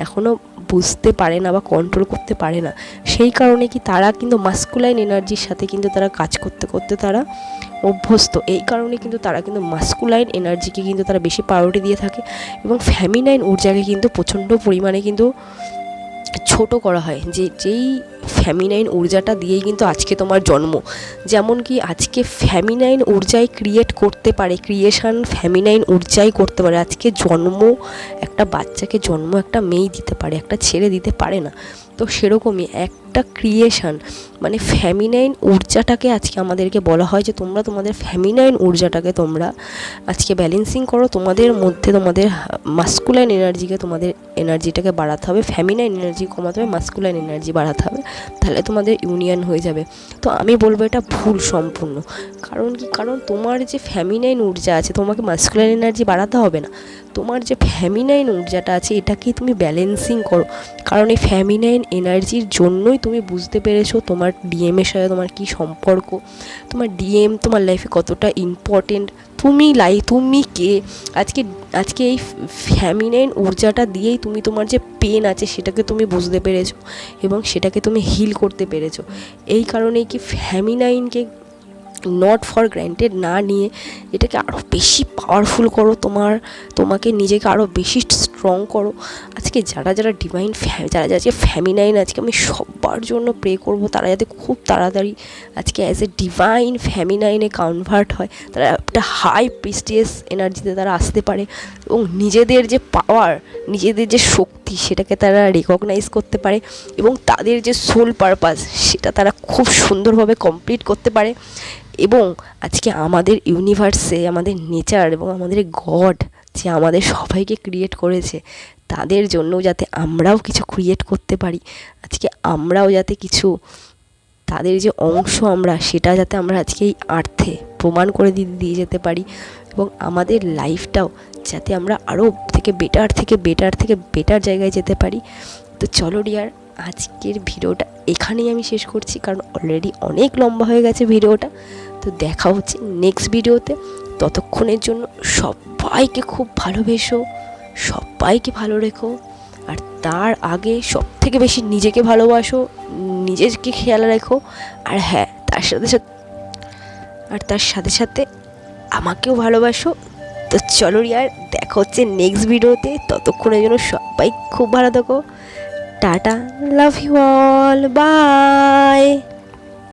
এখনও বুঝতে পারে না বা কন্ট্রোল করতে পারে না। সেই কারণে কি তারা কিন্তু মাস্কুলাইন এনার্জির সাথে কিন্তু তারা কাজ করতে করতে তারা অভ্যস্ত। এই কারণে কিন্তু তারা কিন্তু মাস্কুলাইন এনার্জিকে কিন্তু তারা বেশি প্রায়োরিটি দিয়ে থাকে, এবং ফেমিনাইন ঊর্জাকে কিন্তু প্রচণ্ড পরিমাণে কিন্তু ছোট করা হয়। যেই ফেমিনাইন ঊর্জাটা দিয়েই কিন্তু আজকে তোমার জন্ম, যেমন কি আজকে ফেমিনাইন ঊর্জায় ক্রিয়েট করতে পারে, ক্রিয়েশন ফেমিনাইন ঊর্জাই করতে পারে। আজকে জন্ম একটা বাচ্চাকে জন্ম একটা মেয়ে দিতে পারে, একটা ছেলে দিতে পারে না। তো সেরকমই একটা ক্রিয়েশন মানে ফেমিনাইন ঊর্জাটাকে আজকে আমাদেরকে বলা হয় যে তোমরা তোমাদের ফেমিনাইন ঊর্জাটাকে তোমরা আজকে ব্যালেন্সিং করো, তোমাদের মধ্যে তোমাদের মাস্কুলাইন এনার্জিকে, তোমাদের এনার্জিটাকে বাড়াতে হবে, ফেমিনাইন এনার্জি কমাতে হবে, মাস্কুলাইন এনার্জি বাড়াতে হবে, তাহলে তোমাদের ইউনিয়ন হয়ে যাবে। তো আমি বলবো এটা ভুল সম্পূর্ণ। কারণ তোমার যে ফেমিনাইন ঊর্জা আছে তোমাকে মাস্কুলাইন এনার্জি বাড়াতে হবে না, তোমার যে ফেমিনাইন ঊর্জাটা আছে এটাকেই তুমি ব্যালেন্সিং করো। কারণ এই ফেমিনাইন এনার্জির জন্যই তুমি বুঝতে পেরেছো তোমার ডিএমের সাথে তোমার কী সম্পর্ক, তোমার ডিএম তোমার লাইফে কতটা ইম্পর্টেন্ট, তুমি কে। আজকে এই ফেমিনাইন ঊর্জাটা দিয়েই তুমি তোমার যে পেন আছে সেটাকে তুমি বুঝতে পেরেছো এবং সেটাকে তুমি হিল করতে পেরেছো। এই কারণেই কি ফেমিনাইনকে নট ফর গ্র্যান্টেড না নিয়ে এটাকে আরও বেশি পাওয়ারফুল করো, তোমাকে নিজেকে আরও বেশি স্ট্রং করো। আজকে যারা ডিভাইন যারা যে ফেমিনাইন, আজকে আমি সবার জন্য প্রে করব তারা যাতে খুব তাড়াতাড়ি আজকে অ্যাজ এ ডিভাইন ফেমিনাইনে কনভার্ট হয়, তারা একটা হাই প্রিস্টিয়াস এনার্জিতে তারা আসতে পারে এবং নিজেদের যে পাওয়ার, নিজেদের যে শক্তি সেটাকে তারা রেকগনাইজ করতে পারে এবং তাদের যে সোল পারপাস সেটা তারা খুব সুন্দরভাবে কমপ্লিট করতে পারে। এবং আজকে আমাদের ইউনিভার্সে, আমাদের নেচার এবং আমাদের গড যে আমাদের সবাইকে ক্রিয়েট করেছে তাদের জন্য যাতে আমরাও কিছু ক্রিয়েট করতে পারি, আজকে আমরাও যাতে কিছু তাদের যে অংশ আমরা সেটা যাতে আমরা আজকে এই আর্থে প্রমাণ করে দিয়ে যেতে পারি এবং আমাদের লাইফটাও যাতে আমরা আরও বেটার জায়গায় যেতে পারি। তো চলো ডিয়ার, আজকের ভিডিওটা এখানেই আমি শেষ করছি, কারণ অলরেডি অনেক লম্বা হয়ে গেছে ভিডিওটা। তো দেখা হচ্ছে নেক্সট ভিডিওতে। ততক্ষণের জন্য সবাইকে খুব ভালোবেসো, সবাইকে ভালো রেখো, আর তার আগে সব থেকে বেশি নিজেকে ভালোবাসো, নিজেকে খেয়াল রেখো, আর হ্যাঁ তার সাথে সাথে আমাকেও ভালোবাসো। তো চলো ইয়ার, দেখা হচ্ছে নেক্সট ভিডিওতে। ততক্ষণের জন্য সবাই খুব ভালো থাকো। টাটা, লাভ ইউ অল, বাই।